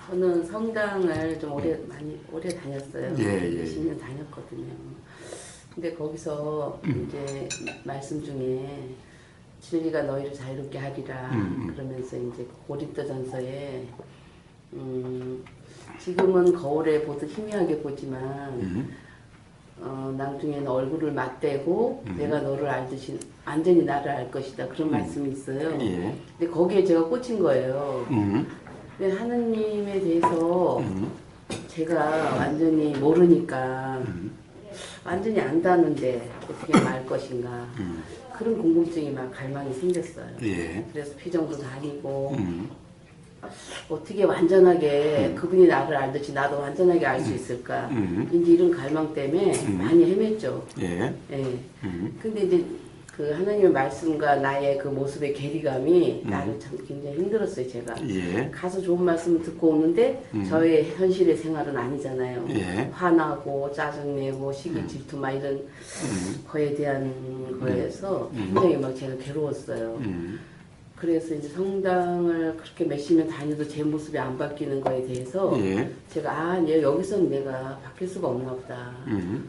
저는 성당을 좀 많이 오래 다녔어요. 예, 예. 몇십 년 다녔거든요. 근데 거기서 이제 말씀 중에 진리가 너희를 자유롭게 하리라 그러면서 이제 고린도전서에 지금은 거울에 보듯 희미하게 보지만 나중에는 얼굴을 맞대고 내가 너를 알듯이 완전히 나를 알 것이다 그런 말씀이 있어요. 예. 근데 거기에 제가 꽂힌 거예요. 근데 하느님에 대해서 제가 완전히 모르니까 완전히 안다는데 어떻게 알 것인가 그런 궁금증이 막 갈망이 생겼어요. 예. 그래서 피정도 다니고 어떻게 완전하게 그분이 나를 알듯이 나도 완전하게 알 수 있을까 이제 이런 갈망 때문에 많이 헤맸죠. 예. 예. 근데 이제 그 하나님의 말씀과 나의 그 모습의 괴리감이 나를 참 굉장히 힘들었어요, 제가. 예. 가서 좋은 말씀 듣고 오는데 저의 현실의 생활은 아니잖아요. 예. 화나고 짜증내고 시기 질투 막 이런 거에 대한 거에서 굉장히 막 제가 괴로웠어요. 그래서 이제 성당을 그렇게 몇십 년 다녀도 제 모습이 안 바뀌는 거에 대해서 예. 제가 여기서는 내가 바뀔 수가 없나 보다.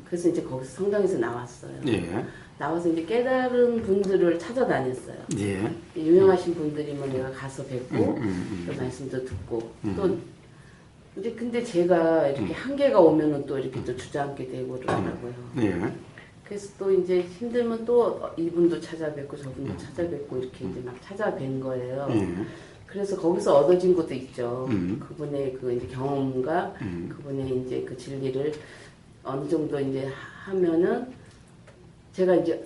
그래서 이제 거기서 성당에서 나왔어요. 예. 나와서 이제 깨달은 분들을 찾아다녔어요. 예. 유명하신 분들이면 내가 가서 뵙고 또 말씀도 듣고 또 이제 근데 제가 이렇게 한계가 오면은 또 이렇게 또 주저앉게 되고 그러더라고요. 예. 그래서 또 이제 힘들면 또 이분도 찾아뵙고 저분도 찾아뵙고 이렇게 이제 막 찾아뵌 거예요. 그래서 거기서 얻어진 것도 있죠. 그분의 그 이제 경험과 그분의 이제 그 진리를 어느 정도 이제 하면은 제가 이제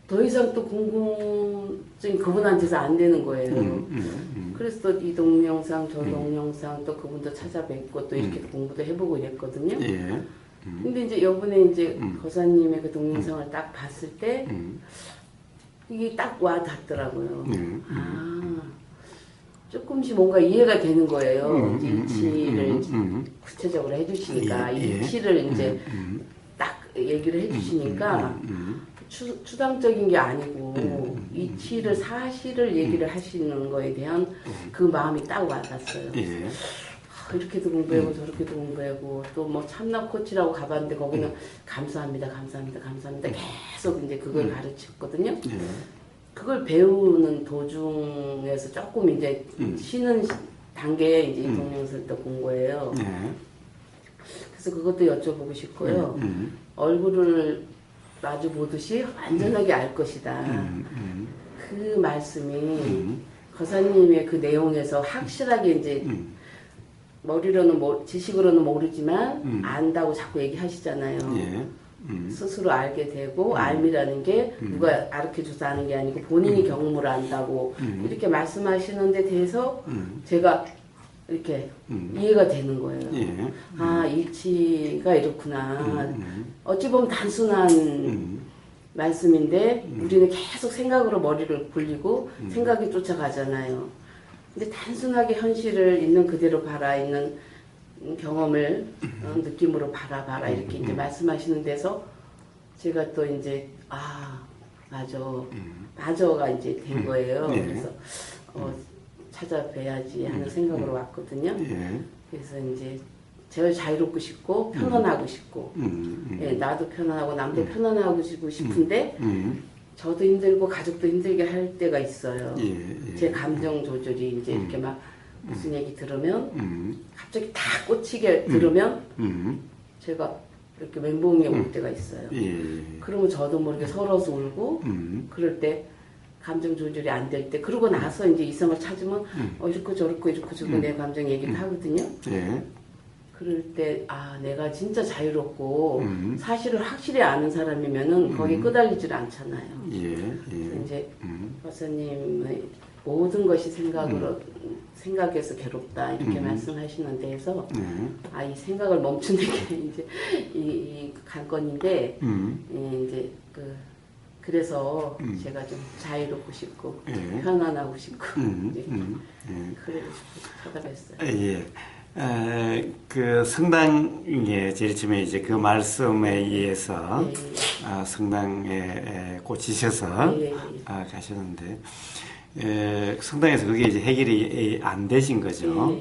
더 이상 또 궁금증이 그분한테서 안 되는 거예요. 그래서 또 이 동영상 저 동영상 또 그분도 찾아뵙고 또 이렇게 공부도 해보고 이랬거든요. 예. 근데 이제 요번에 이제 거사님의 그 동영상을 딱 봤을 때 이게 딱 와 닿더라고요. 조금씩 뭔가 이해가 되는 거예요. 이제 이치를 구체적으로 해주시니까 예. 이치를 이제 딱 얘기를 해주시니까 추상적인 게 아니고 이치를 사실을 얘기를 하시는 거에 대한 그 마음이 딱 와닿았어요. 예. 이렇게도 공부하고 저렇게도 공부하고 또 뭐 참나 코치라고 가봤는데 거기는 감사합니다, 감사합니다, 감사합니다 계속 이제 그걸 가르쳤거든요. 예. 그걸 배우는 도중에서 조금 이제 쉬는 단계에 이제 이 동영상을 또 본 거예요. 예. 그래서 그것도 여쭤보고 싶고요. 얼굴을 마주 보듯이 완전하게 알 것이다. 그 말씀이 거사님의 그 내용에서 확실하게 이제 머리로는 지식으로는 모르지만 안다고 자꾸 얘기하시잖아요. 예. 스스로 알게 되고 알미라는 게 누가 가르쳐줘서 아는 게 아니고 본인이 경험을 안다고 이렇게 말씀하시는 데 대해서 제가 이렇게 이해가 되는 거예요. 예. 이치가 이렇구나. 어찌 보면 단순한 말씀인데 우리는 계속 생각으로 머리를 굴리고 생각이 쫓아가잖아요. 근데 단순하게 현실을 있는 그대로 봐라, 있는 경험을 느낌으로 봐라 이렇게 이제 말씀하시는 데서 제가 또 이제 맞아가 이제 된 거예요. 예. 그래서 찾아뵈야지 하는 생각으로 왔거든요. 예. 그래서 이제 제가 자유롭고 싶고 편안하고 싶고 예, 나도 편안하고 남도 편안하고 싶은데 저도 힘들고 가족도 힘들게 할 때가 있어요. 예. 제 감정 조절이 이제 이렇게 막 무슨 얘기 들으면 갑자기 다 꽂히게 들으면 제가 이렇게 멘붕이 올 때가 있어요. 예. 그러면 저도 모르게 서러서 울고 그럴 때 감정 조절이 안 될 때 그러고 나서 이제 이성을 찾으면 이렇고 저렇고 내 감정 얘기를 하거든요. 예. 그럴 때 내가 진짜 자유롭고 사실을 확실히 아는 사람이면은 거기 끄달리질 않잖아요. 예. 그래서 이제 박사님의 모든 것이 생각에서 괴롭다 이렇게 말씀하시는 데에서 이 생각을 멈추는 게 이제 이 관건인데 이제 그래서 제가 좀 자유롭고 싶고 예. 편안하고 싶고 그래서 찾아뵀어요. 예. 그 성당에 제일 처음에 이제 그 말씀에 의해서 성당에 꽂히셔서 가셨는데 성당에서 그게 이제 해결이 안 되신 거죠.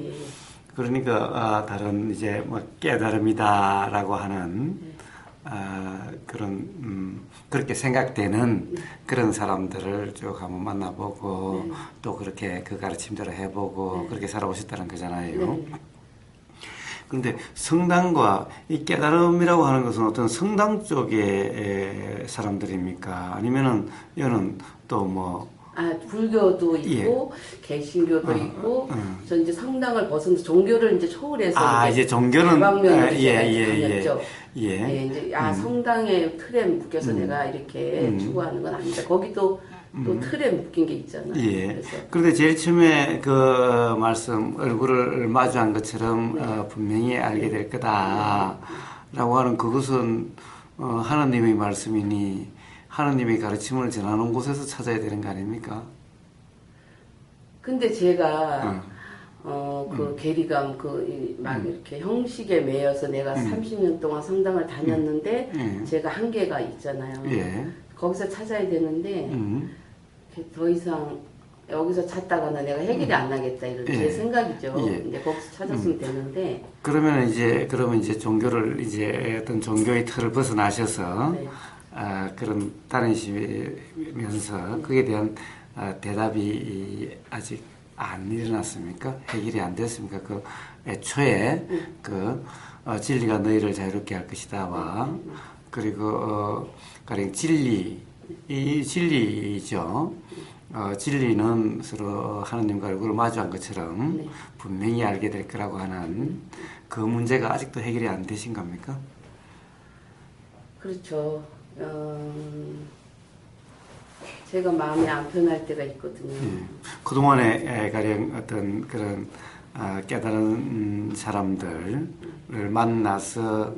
그러니까 다른 이제 뭐 깨달음이다라고 하는 그런 그렇게 생각되는 그런 사람들을 쭉 한번 만나보고 또 그렇게 그 가르침대로 해보고 그렇게 살아오셨다는 거잖아요. 그런데 성당과 이 깨달음이라고 하는 것은 어떤 성당 쪽의 사람들입니까? 아니면은 이거는 또 뭐 불교도 있고 개신교도 있고 저 이제 성당을 벗어나서 종교를 이제 초월해서 이제 종교는 개방면으로 제가 다녔죠. 이제 음. 성당의 틀에 묶여서 내가 이렇게 추구하는 건 아니다. 거기도 또 틀에 묶인 게 있잖아요. 그래서 그런데 제일 처음에 그 말씀 얼굴을 마주한 것처럼 분명히 알게 될 거다라고 하는 그것은 하나님의 말씀이니 하나님의 가르침을 전하는 곳에서 찾아야 되는 거 아닙니까? 근데 제가 그 괴리감 막 이렇게 형식에 매여서 내가 30년 동안 성당을 다녔는데 제가 한계가 있잖아요. 거기서 찾아야 되는데 더 이상 여기서 찾다가는 내가 해결이 안 나겠다 이런 제 생각이죠. 근데 거기서 찾았으면 되는데. 그러면 이제 종교를 이제 어떤 종교의 틀을 벗어나셔서 그런 다니시면서 그에 대한 대답이 아직 안 일어났습니까? 해결이 안 됐습니까? 그 애초에 진리가 너희를 자유롭게 할 것이다와 그리고 가령 진리 이 진리죠. 진리는 서로 하나님과 얼굴을 마주한 것처럼 분명히 알게 될 거라고 하는 그 문제가 아직도 해결이 안 되신 겁니까? 그렇죠. 제가 마음이 안 편할 때가 있거든요. 그동안에 가령 어떤 그런 깨달은 사람들을 만나서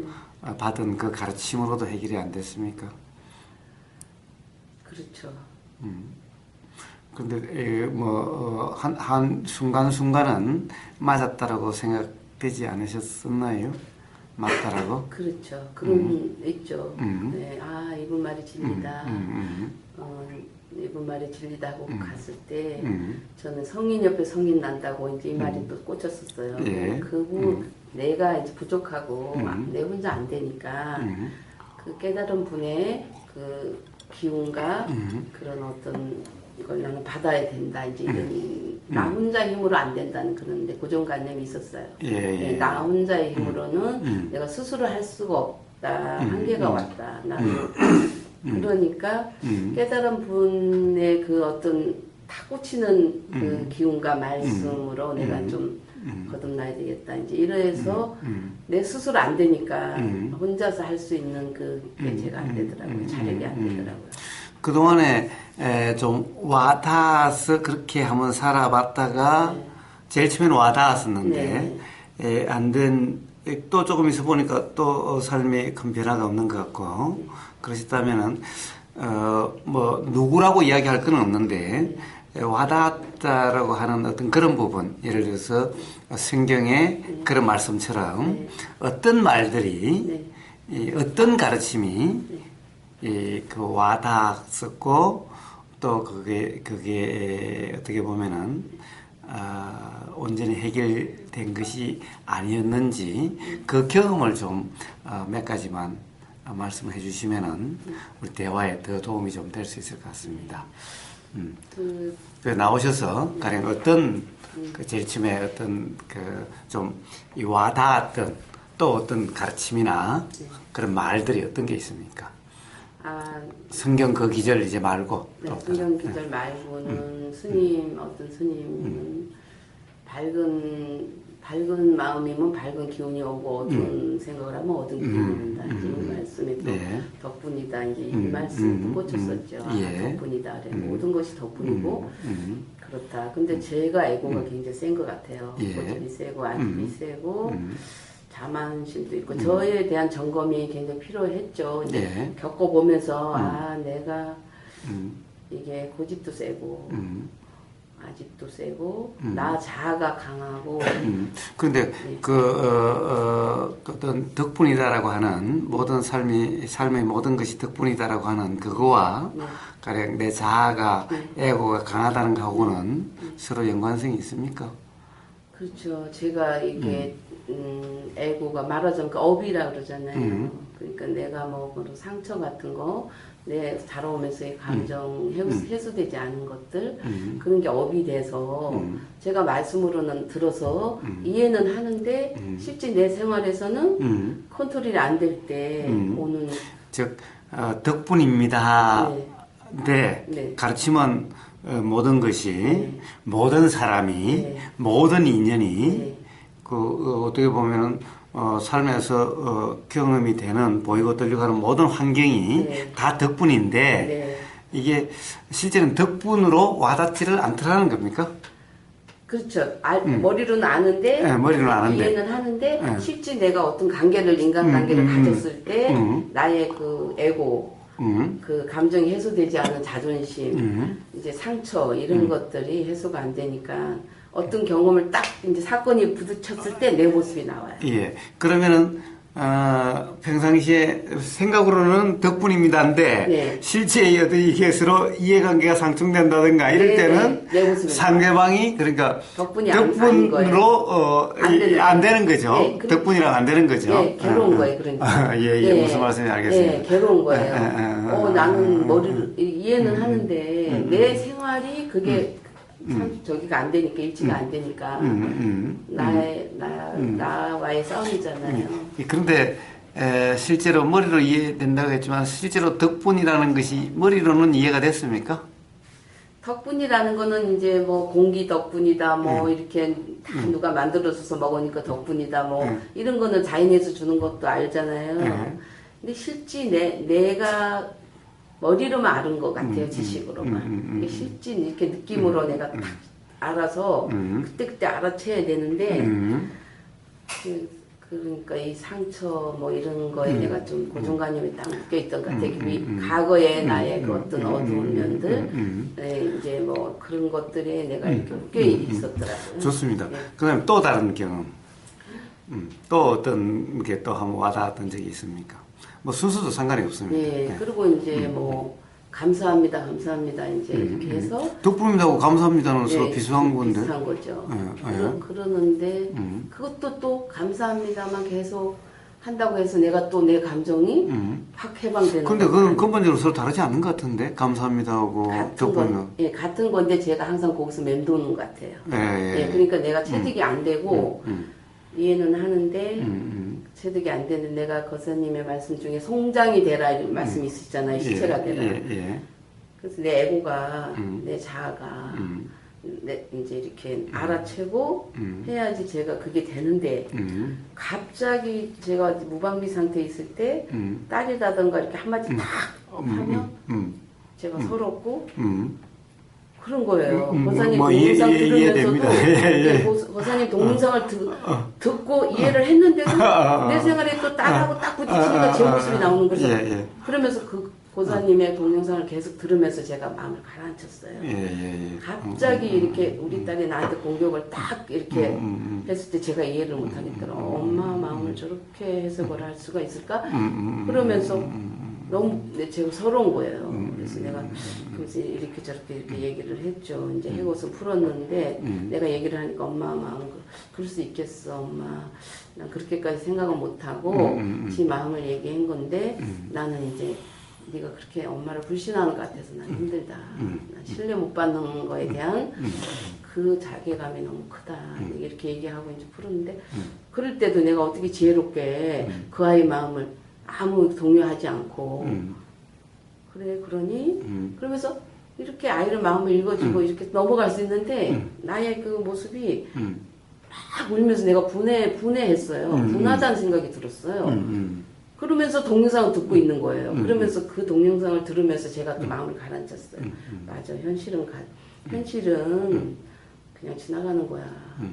받은 그 가르침으로도 해결이 안 됐습니까? 그렇죠. 근데 한 순간순간은 맞았다라고 생각되지 않으셨었나요? 맞다라고? 그렇죠. 그런 있죠. 네, 이분 말이 진리다. 이분 말이 진리다 하고 갔을 때 저는 성인 옆에 성인 난다고 이제 이 말이 또 꽂혔었어요. 내가 이제 부족하고 내 혼자 안 되니까 그 깨달은 분의 그 기운과 그런 어떤 이걸 나는 받아야 된다. 이제 이런 나 혼자 힘으로 안 된다는 그런 고정관념이 있었어요. 나 혼자의 힘으로는 내가 스스로 할 수가 없다. 한계가 왔다. 나는 그러니까 깨달은 분의 그 어떤 탁 꽂히는 그 기운과 말씀으로 내가 좀 거듭나야 되겠다. 이제 이래서 내 스스로 안 되니까 혼자서 할 수 있는 그게 제가 안 되더라고요. 자력이 안 되더라고요. 그동안에 좀 와닿아서 그렇게 한번 살아봤다가 제일 처음에는 와닿았었는데 안 된, 또 조금 있어 보니까 또 삶에 큰 변화가 없는 것 같고 그러셨다면은 뭐 누구라고 이야기할 건 없는데 와닿았다라고 하는 어떤 그런 부분, 예를 들어서 성경의 그런 말씀처럼 어떤 말들이 어떤 가르침이 그 와닿았었고 또 그게 어떻게 보면은 온전히 해결된 것이 아니었는지 그 경험을 좀 몇 가지만 말씀해 주시면은 우리 대화에 더 도움이 좀 될 수 있을 것 같습니다. 그 나오셔서 가령 어떤 그 제일 처음에 어떤 그 좀 와닿았던 또 어떤 가르침이나 그런 말들이 어떤 게 있습니까? 성경 그 기절 이제 말고. 성경 기절 말고는 어떤 스님은 밝은 마음이면 밝은 기운이 오고 어두운 생각을 하면 어두운 기운이 온다. 이제 이 말씀에 또 덕분이다. 이제 이 말씀도 꽂혔었죠. 덕분이다. 그래. 모든 것이 덕분이고 그렇다. 근데 제가 에고가 굉장히 센 것 같아요. 고집이 세고 아집이 세고 자만심도 있고 저에 대한 점검이 굉장히 필요했죠. 이제 겪어보면서 내가 이게 고집도 세고 아집도 세고 나 자아가 강하고 그런데 어떤 덕분이다라고 하는 모든 삶의 모든 것이 덕분이다라고 하는 그거와 가령 내 자아가 에고가 강하다는 거하고는 서로 연관성이 있습니까? 그렇죠. 제가 이게 애고가 말하자면 그 업이라 그러잖아요. 그러니까 내가 뭐 그런 상처 같은 거, 내 자라오면서의 감정 해소되지 않은 것들 그런 게 업이 돼서 제가 말씀으로는 들어서 이해는 하는데 실제 내 생활에서는 컨트롤이 안 될 때 오는 즉 덕분입니다. 네. 네. 가르치면 모든 것이 네. 모든 사람이 네. 모든 인연이 네. 어떻게 보면은 삶에서 경험이 되는 보이고 들려가는 모든 환경이 네. 다 덕분인데 네. 이게 실제는 덕분으로 와닿지를 않더라는 겁니까? 그렇죠. 머리로는 아는데, 네, 머리로는 아는데. 이해는 하는데, 네. 실제 내가 어떤 인간관계를 가졌을 때, 나의 그 에고, 그 감정이 해소되지 않은 자존심, 이제 상처, 이런 것들이 해소가 안 되니까, 어떤 경험을 딱, 이제 사건이 부딪혔을 때 내 모습이 나와요. 예. 그러면은, 평상시에 생각으로는 덕분입니다인데, 네. 실제 어떤 이것으로 이해관계가 상충된다든가 이럴 네, 때는 네. 내 모습이 상대방이 그러니까 덕분이 아닌 거예요. 덕분으로 안 되는 거죠. 네, 덕분이랑 안 되는 거죠. 네, 괴로운 거예요, 그러니까. 예, 예, 네. 무슨 말씀인지 알겠습니다. 네, 괴로운 거예요. 나는 머리를 이해는 하는데 내 생활이 그게 참 저기가 안 되니까 일치가 안 되니까 나와의 싸움이잖아요. 그런데 실제로 머리로 이해된다고 했지만 실제로 덕분이라는 것이 머리로는 이해가 됐습니까? 덕분이라는 거는 이제 뭐 공기 덕분이다 뭐 이렇게 다 누가 만들어줘서 먹으니까 덕분이다 뭐 이런 거는 자연에서 주는 것도 알잖아요. 근데 실제 내가 머리로만 아는 것 같아요. 지식으로만. 실제 이렇게 느낌으로 내가 딱 알아서 그때 알아채야 되는데 그러니까 이 상처 뭐 이런 거에 내가 좀 고정관념이 딱 묶여있던 것 같아요. 과거의 나의 그 어떤 어두운 면들 네, 이제 뭐 그런 것들에 내가 이렇게 묶여 있었더라고요. 좋습니다. 네. 그다음에 또 다른 경험, 또 어떤 게 또 한번 와닿았던 적이 있습니까? 뭐 순서도 상관이 없습니다. 네, 그리고 이제 뭐 감사합니다 이제 이렇게 해서 덕분입니다고 감사합니다는 네, 서로 비슷한 건데. 비슷한 거죠. 예. 그러는데 그것도 또 감사합니다만 계속 한다고 해서 내가 또 내 감정이 확 해방되는. 근데 그건 근본적으로 서로 다르지 않는 것 같은데 감사합니다하고 덕분은. 예, 같은 건데 제가 항상 거기서 맴도는 것 같아요. 예. 예, 그러니까 내가 체득이 안 되고 이해는 하는데 체득이 안 되는 내가 거사님의 말씀 중에 송장이 되라 이런 말씀이 있으시잖아요. 시체가 되라. 예. 그래서 내 에고가 내 자아가 이제 이렇게 알아채고 해야지 제가 그게 되는데 갑자기 제가 무방비 상태에 있을 때 딸이라던가 이렇게 한마디 탁 하면 제가 서럽고 그런 거예요. 고사님 동영상 들으면서도 네, 고사님 동영상을 듣고 이해를 했는데도 내 생활에 또 딸하고 딱 부딪히니까 제 모습이 나오는 거죠. 그러면서 그 고사님의 동영상을 계속 들으면서 제가 마음을 가라앉혔어요. 갑자기 이렇게 우리 딸이 나한테 공격을 딱 이렇게 했을 때 제가 이해를 못하겠더라고요. 엄마 마음을 저렇게 해석을 할 수가 있을까? 그러면서 너무 제가 서러운 거예요. 그래서 내가 그래서 이렇게 저렇게 이렇게 얘기를 했죠. 이제 해고서 풀었는데 내가 얘기를 하니까 엄마 마음 그럴 수 있겠어 엄마. 난 그렇게까지 생각은 못하고 지 마음을 얘기한 건데 나는 이제 네가 그렇게 엄마를 불신하는 것 같아서 난 힘들다. 난 신뢰 못 받는 거에 대한 그 자괴감이 너무 크다. 이렇게 얘기하고 이제 풀었는데 그럴 때도 내가 어떻게 지혜롭게 그 아이 마음을 아무 동요하지 않고 그래 그러니 그러면서 이렇게 아이를 마음을 읽어주고 이렇게 넘어갈 수 있는데 나의 그 모습이 막 울면서 내가 분해했어요. 분하다는 생각이 들었어요. 그러면서 동영상을 듣고 있는 거예요. 그러면서 그 동영상을 들으면서 제가 또 마음을 가라앉혔어요. 맞아, 현실은 그냥 지나가는 거야.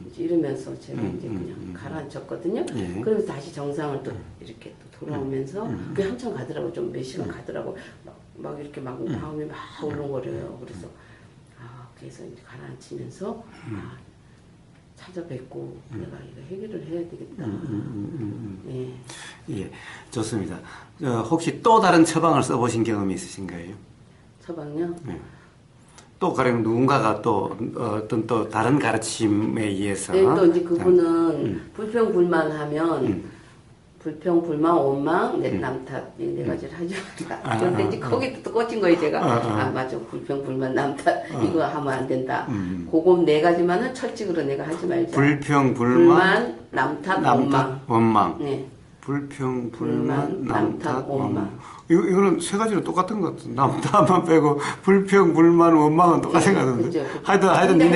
이제 이러면서 제가 이제 그냥 가라앉혔거든요. 그러면서 다시 정상을 또 이렇게 또 돌아오면서 그게 한참 가더라고, 좀 몇 시간 가더라고. 막 이렇게 막 마음이 막 울렁거려요. 그래서 그래서 이제 가라앉히면서 찾아뵙고 내가 이거 해결을 해야 되겠다. 네. 예, 좋습니다. 혹시 또 다른 처방을 써보신 경험이 있으신가요? 처방요? 네. 또 가령 누군가가 또 어떤 또 다른 가르침에 의해서 네, 또 이제 그분은 불평불만하면 불평불만 원망 남탓 이 네 가지를 하죠. 그런데 이제 거기 또 꽂힌 거예요. 제가 맞아 불평불만 남탓 이거 하면 안 된다. 그거 네 가지만은 철칙으로 내가 하지 말자. 불평불만 남탓 원망. 네. 불평불만 남탓 원망. 이거는 세 가지로 똑같은 것 같은. 남탓만 빼고 불평불만 원망은 똑같은 것 같은데. 하여튼 네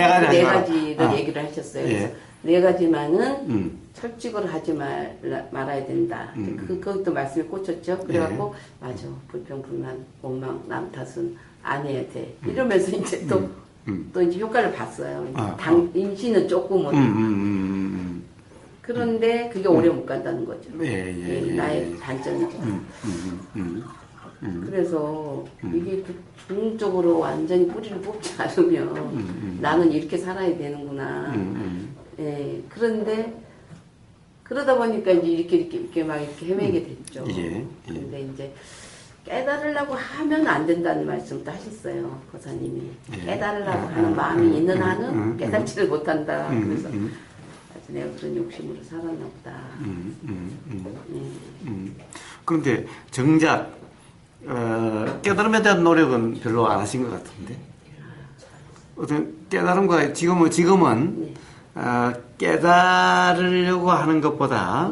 가지를 얘기를 하셨어요. 그래서 네 가지만은 철칙으로 하지 말아야 된다. 그것도 말씀이 꽂혔죠. 그래갖고 맞아 불평불만 원망 남탓은 안 해야 돼. 이러면서 이제 또 이제 효과를 봤어요. 임신은 조금은. 그런데 그게 오래 못 간다는 거죠. 나의 단점이죠. 그래서 이게 궁극적으로 완전히 뿌리를 뽑지 않으면 나는 이렇게 살아야 되는구나. 그런데 그러다 보니까 이제 이렇게 막 이렇게 헤매게 됐죠. 근데 이제 깨달으려고 하면 안 된다는 말씀도 하셨어요, 거사님이. 깨달으려고 하는 마음이 있는 한은 깨닫지를 못한다. 그래서 내가 그런 욕심으로 살았나 보다. 그런데 정작 깨달음에 대한 노력은 별로 안 하신 것 같은데. 어떤 깨달음과 지금은 깨달으려고 하는 것보다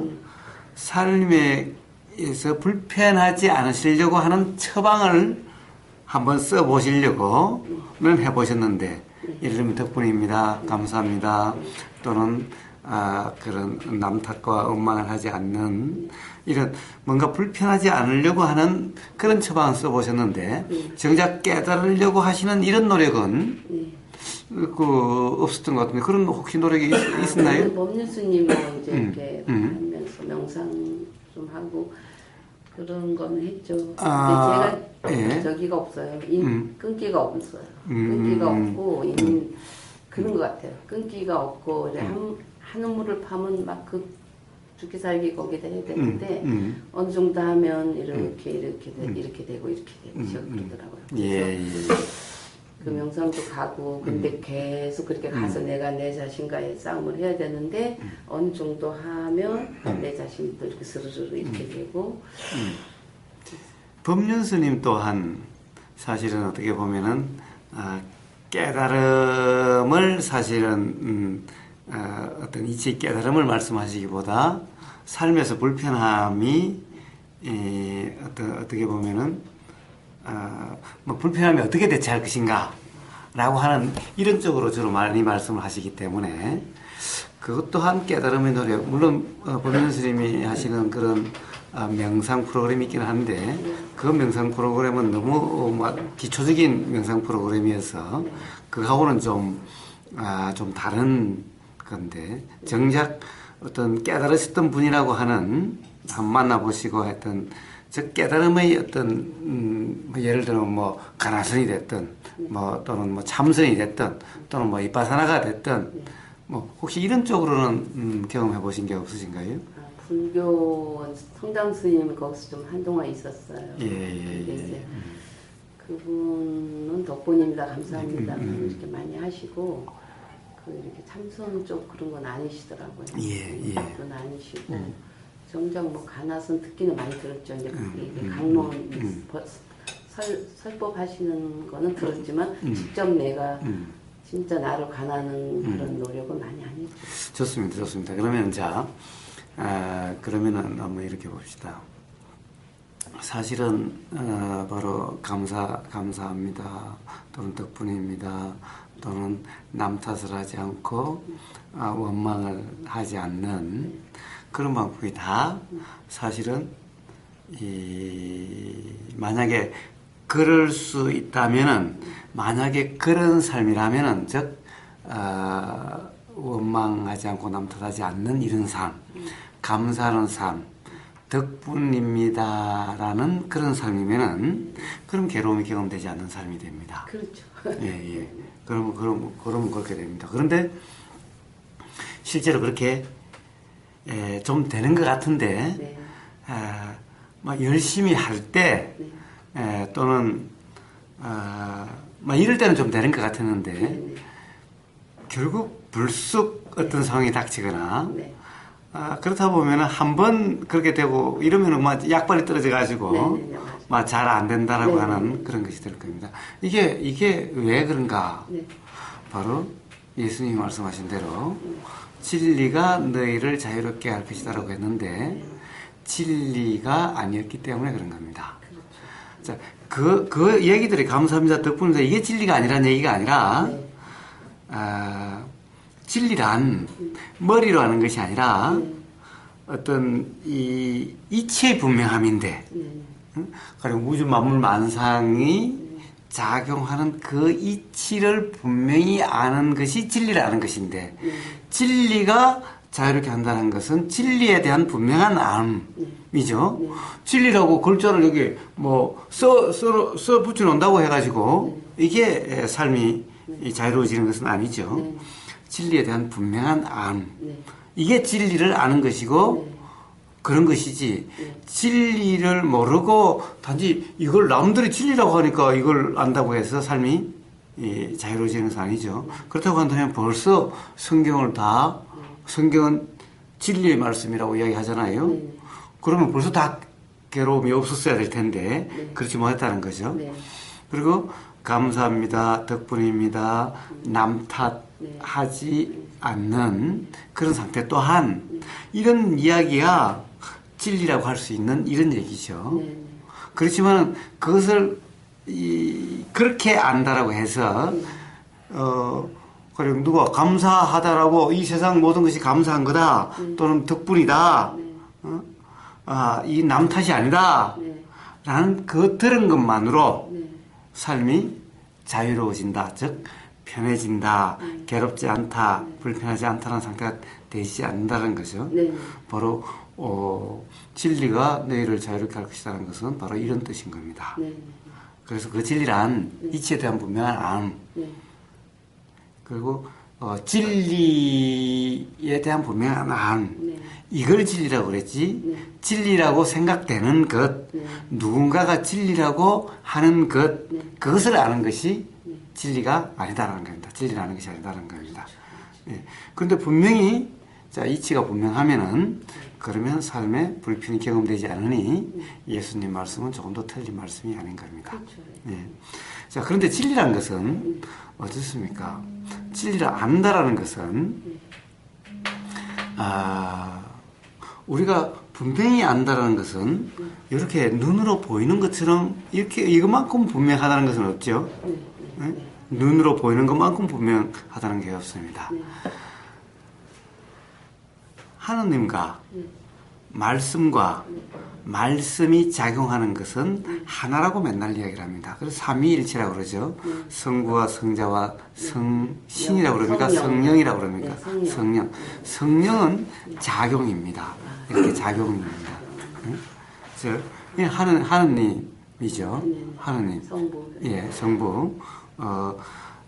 삶에서 불편하지 않으시려고 하는 처방을 한번 써보시려고는 해보셨는데, 예를 들면 덕분입니다, 감사합니다, 또는 그런 남탓과 원망을 하지 않는 이런 뭔가 불편하지 않으려고 하는 그런 처방을 써보셨는데, 정작 깨달으려고 하시는 이런 노력은 없었던 것 같은데, 그런 혹시 노력이 있었나요? 법률스님하고 이제 이렇게 하면서 명상 좀 하고 그런 거는 했죠. 근데 제가 저기가 없어요. 끈기가 없어요. 끈기가 없고 그런 것 같아요. 끈기가 없고 한 우물을 파면 막 죽기 살기 거기다 해야 되는데 어느 정도 하면 이렇게 되고 그러더라고요. 그 명상도 가고 근데 계속 그렇게 가서 내가 내 자신과의 싸움을 해야 되는데 어느 정도 하면 내 자신도 이렇게 스르르 이렇게 되고. 법륜스님 또한 사실은 어떻게 보면은 깨달음을 사실은 어떤 이치 깨달음을 말씀하시기보다 삶에서 불편함이 어떻게 보면은 뭐 불편함이 어떻게 대처할 것인가 라고 하는 이런 쪽으로 주로 많이 말씀을 하시기 때문에 그것 또한 깨달음의 노력, 물론 법륜 스님이 하시는 그런 명상 프로그램이 있긴 한데 그 명상 프로그램은 너무 기초적인 명상 프로그램이어서 그하고는 좀 다른 건데, 정작 어떤 깨달으셨던 분이라고 하는 한번 만나보시고 했던 즉 깨달음의 어떤 예를 들면 뭐 가나선이 됐든 뭐 또는 뭐 참선이 됐든 또는 뭐 이파사나가 됐든 뭐 혹시 이런 쪽으로는 경험해 보신 게 없으신가요? 불교 성당 스님 거기서 좀 한동안 있었어요. 이제 그분은 덕분입니다, 감사합니다 이렇게 많이 하시고 이렇게 참선 쪽 그런 건 아니시더라고요. 그건 아니시고 정작 뭐 가나선 듣기는 많이 들었죠. 이제 강론 설법 하시는 거는 들었지만 직접 내가 진짜 나를 관하는 그런 노력은 많이 안 했죠. 좋습니다. 그러면 그러면은 한번 이렇게 봅시다. 사실은 바로 감사합니다 또는 덕분입니다 또는 남 탓을 하지 않고 원망을 하지 않는 그런 방법이 다 사실은 만약에 그럴 수 있다면은, 만약에 그런 삶이라면은 즉 원망하지 않고 남 탓하지 않는 이런 삶, 감사하는 삶, 덕분입니다라는 그런 삶이면은 그럼 괴로움이 경험되지 않는 삶이 됩니다. 그렇죠. 그러면 그렇게 됩니다. 그런데 실제로 그렇게 좀 되는 것 같은데, 막 열심히 할 때, 또는 막 이럴 때는 좀 되는 것 같았는데 네. 결국 불쑥 어떤 상황이 닥치거나 네. 그렇다 보면은 한 번 그렇게 되고 이러면은 막 약발이 떨어져 가지고 네. 막 잘 안 된다라고 네. 하는 그런 것이 될 겁니다. 이게 왜 그런가? 네. 바로 예수님이 말씀하신 대로 진리가 너희를 자유롭게 할 것이다라고 했는데 진리가 아니었기 때문에 그런 겁니다. 자, 그 얘기들이 감사합니다 덕분에 이게 진리가 아니라는 얘기가 아니라 진리란 머리로 하는 것이 아니라 어떤 이 이치의 분명함인데 그리고 우주 만물 만상이 작용하는 그 이치를 분명히 아는 것이 진리라는 것인데 진리가 자유롭게 한다는 것은 진리에 대한 분명한 암이죠. 진리라고 글자를 여기 뭐 써 붙여 놓는다고 해가지고 이게 삶이 자유로워지는 것은 아니죠. 진리에 대한 분명한 암. 이게 진리를 아는 것이고 그런 것이지 진리를 모르고 단지 이걸 남들이 진리라고 하니까 이걸 안다고 해서 삶이 자유로워지는 것은 아니죠. 그렇다고 한다면 벌써 성경은 진리의 말씀이라고 이야기하잖아요. 그러면 벌써 다 괴로움이 없었어야 될 텐데 그렇지 못했다는 거죠. 그리고 감사합니다, 덕분입니다, 남 탓하지 않는 그런 상태 또한 이런 이야기가 진리라고 할 수 있는 이런 얘기죠. 그렇지만 그것을 그렇게 안다라고 해서 그리고 누가 감사하다라고 이 세상 모든 것이 감사한 거다 또는 덕분이다 이 남 탓이 아니다 라는 그 들은 것만으로 삶이 자유로워진다 즉 편해진다 괴롭지 않다 불편하지 않다는 상태가 되지 않는다는 거죠. 바로 진리가 너희를 자유롭게 할 것이라는 것은 바로 이런 뜻인 겁니다. 그래서 그 진리란 이치에 대한 분명한 안 그리고 진리에 대한 분명한 안 이걸 진리라고 그랬지 진리라고 생각되는 것 누군가가 진리라고 하는 것 그것을 아는 것이 진리가 아니다라는 겁니다. 진리를 아는 것이 아니다라는 겁니다. 그런데 분명히 자 이치가 분명하면은 그러면 삶에 불편이 경험되지 않으니 예수님 말씀은 조금 더 틀린 말씀이 아닌 겁니다. 자 그런데 진리라는 것은 어떻습니까? 진리를 안다라는 것은 우리가 분명히 안다라는 것은 이렇게 눈으로 보이는 것처럼 이렇게 이것만큼 분명하다는 것은 없죠. 눈으로 보이는 것만큼 분명하다는 게 없습니다. 하느님과 말씀과 말씀이 작용하는 것은 하나라고 맨날 이야기를 합니다. 그래서 삼위일체라고 그러죠. 성부와 성자와 성신이라고 그럽니까? 성령이라고 그럽니까? 성령. 성령은 작용입니다. 이렇게 작용입니다. 하느님이죠. 하느님. 성부. 예, 성부.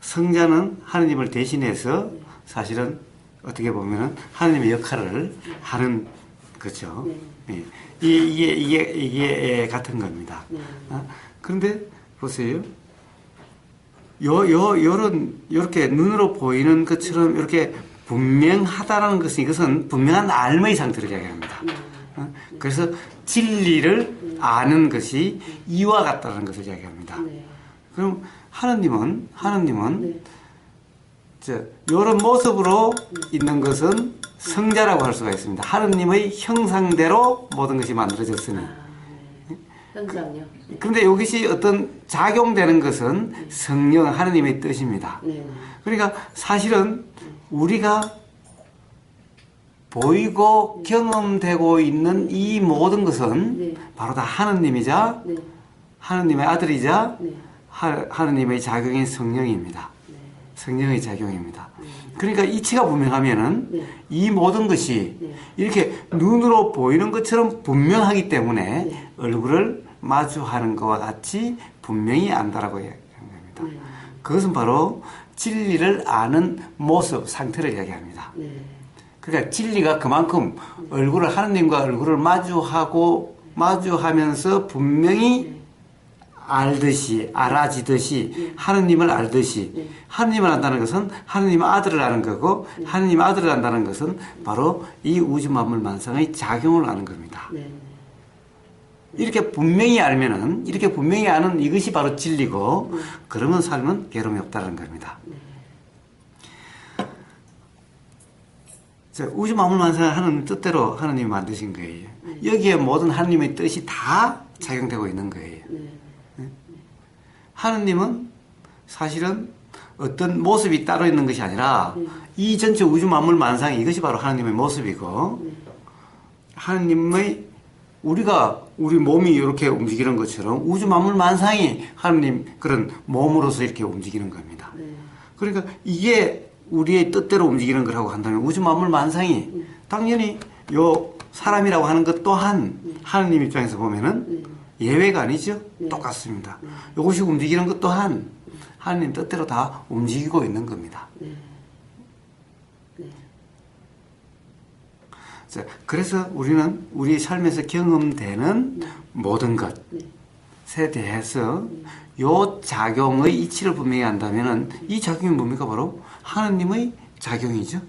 성자는 하느님을 대신해서 사실은 어떻게 보면은 하느님의 역할을 하는 거죠. 이게 같은 겁니다. 그런데 보세요. 요렇게 눈으로 보이는 것처럼 이렇게 분명하다라는 것은 이것은 분명한 알의 상태를 이야기합니다. 그래서 진리를 아는 것이 이와 같다는 것을 이야기합니다. 그럼 하느님은 이런 모습으로 있는 것은 성자라고 할 수가 있습니다. 하느님의 형상대로 모든 것이 만들어졌으니. 형상요. 그런데 이것이 어떤 작용되는 것은 성령 하느님의 뜻입니다. 그러니까 사실은 우리가 보이고 경험되고 있는 이 모든 것은 바로 다 하느님이자 하느님의 아들이자 하느님의 작용인 성령입니다. 성령의 작용입니다. 그러니까 이치가 분명하면은 이 모든 것이 이렇게 눈으로 보이는 것처럼 분명하기 때문에 얼굴을 마주하는 것과 같이 분명히 안다라고 얘기하는 겁니다. 그것은 바로 진리를 아는 모습, 상태를 이야기합니다. 그러니까 진리가 그만큼 하느님과 얼굴을 마주하면서 분명히 알듯이, 알아지듯이, 하느님을 알듯이, 하느님을 안다는 것은 하느님 아들을 아는 거고, 하느님 아들을 안다는 것은 바로 이 우주 만물 만상의 작용을 아는 겁니다. 이렇게 분명히 알면은, 이렇게 분명히 아는 이것이 바로 진리고, 그러면 삶은 괴로움이 없다는 겁니다. 우주 만물 만상을 하는 뜻대로 하느님이 만드신 거예요. 여기에 모든 하느님의 뜻이 다 작용되고 있는 거예요. 하느님은 사실은 어떤 모습이 따로 있는 것이 아니라 이 전체 우주 만물 만상 이것이 바로 하느님의 모습이고, 하느님의 우리가 우리 몸이 이렇게 움직이는 것처럼 우주 만물 만상이 하느님 그런 몸으로서 이렇게 움직이는 겁니다. 그러니까 이게 우리의 뜻대로 움직이는 거라고 한다면 우주 만물 만상이 당연히 요 사람이라고 하는 것 또한 하느님 입장에서 보면은 예외가 아니죠. 똑같습니다. 이것이 움직이는 것 또한 하느님 뜻대로 다 움직이고 있는 겁니다. 자, 그래서 우리는 우리 삶에서 경험되는 모든 것에 대해서 요 작용의 이치를 분명히 한다면은 이 작용이 뭡니까? 바로 하느님의 작용이죠.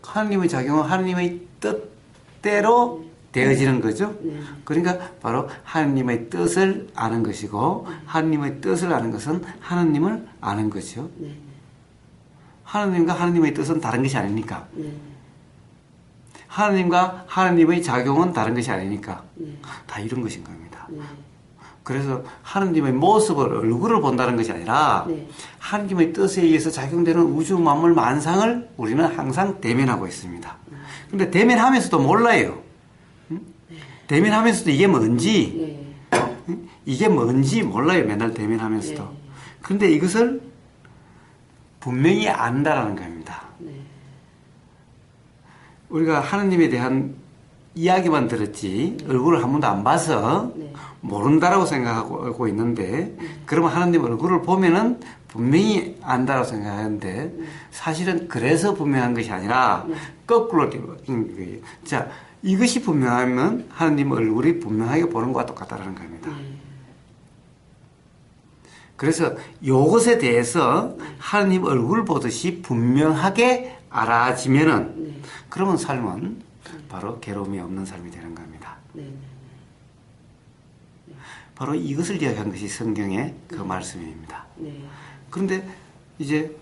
하느님의 작용은 하느님의 뜻대로 되어지는 거죠. 그러니까 바로 하느님의 뜻을 아는 것이고, 하느님의 뜻을 아는 것은 하느님을 아는 거죠. 하느님과 하느님의 뜻은 다른 것이 아니니까. 하느님과 하느님의 작용은 다른 것이 아니니까. 다 이런 것인 겁니다. 그래서 하느님의 모습을, 얼굴을 본다는 것이 아니라 하느님의 뜻에 의해서 작용되는 우주 만물 만상을 우리는 항상 대면하고 있습니다. 근데 대면하면서도 몰라요. 대면하면서도 이게 뭔지, 이게 뭔지 몰라요. 맨날 대면하면서도. 그런데 이것을 분명히 안다라는 겁니다. 우리가 하느님에 대한 이야기만 들었지 얼굴을 한 번도 안 봐서 모른다라고 생각하고 있는데, 그러면 하느님 얼굴을 보면은 분명히 안다라고 생각하는데 사실은 그래서 분명한 것이 아니라 거꾸로 된 거예요. 자, 이것이 분명하면 하느님 얼굴이 분명하게 보는 것과 똑같다는 겁니다. 그래서 이것에 대해서 하느님 얼굴 보듯이 분명하게 알아지면은 그러면 삶은 바로 괴로움이 없는 삶이 되는 겁니다. 바로 이것을 이야기한 것이 성경의 그 말씀입니다. 그런데 이제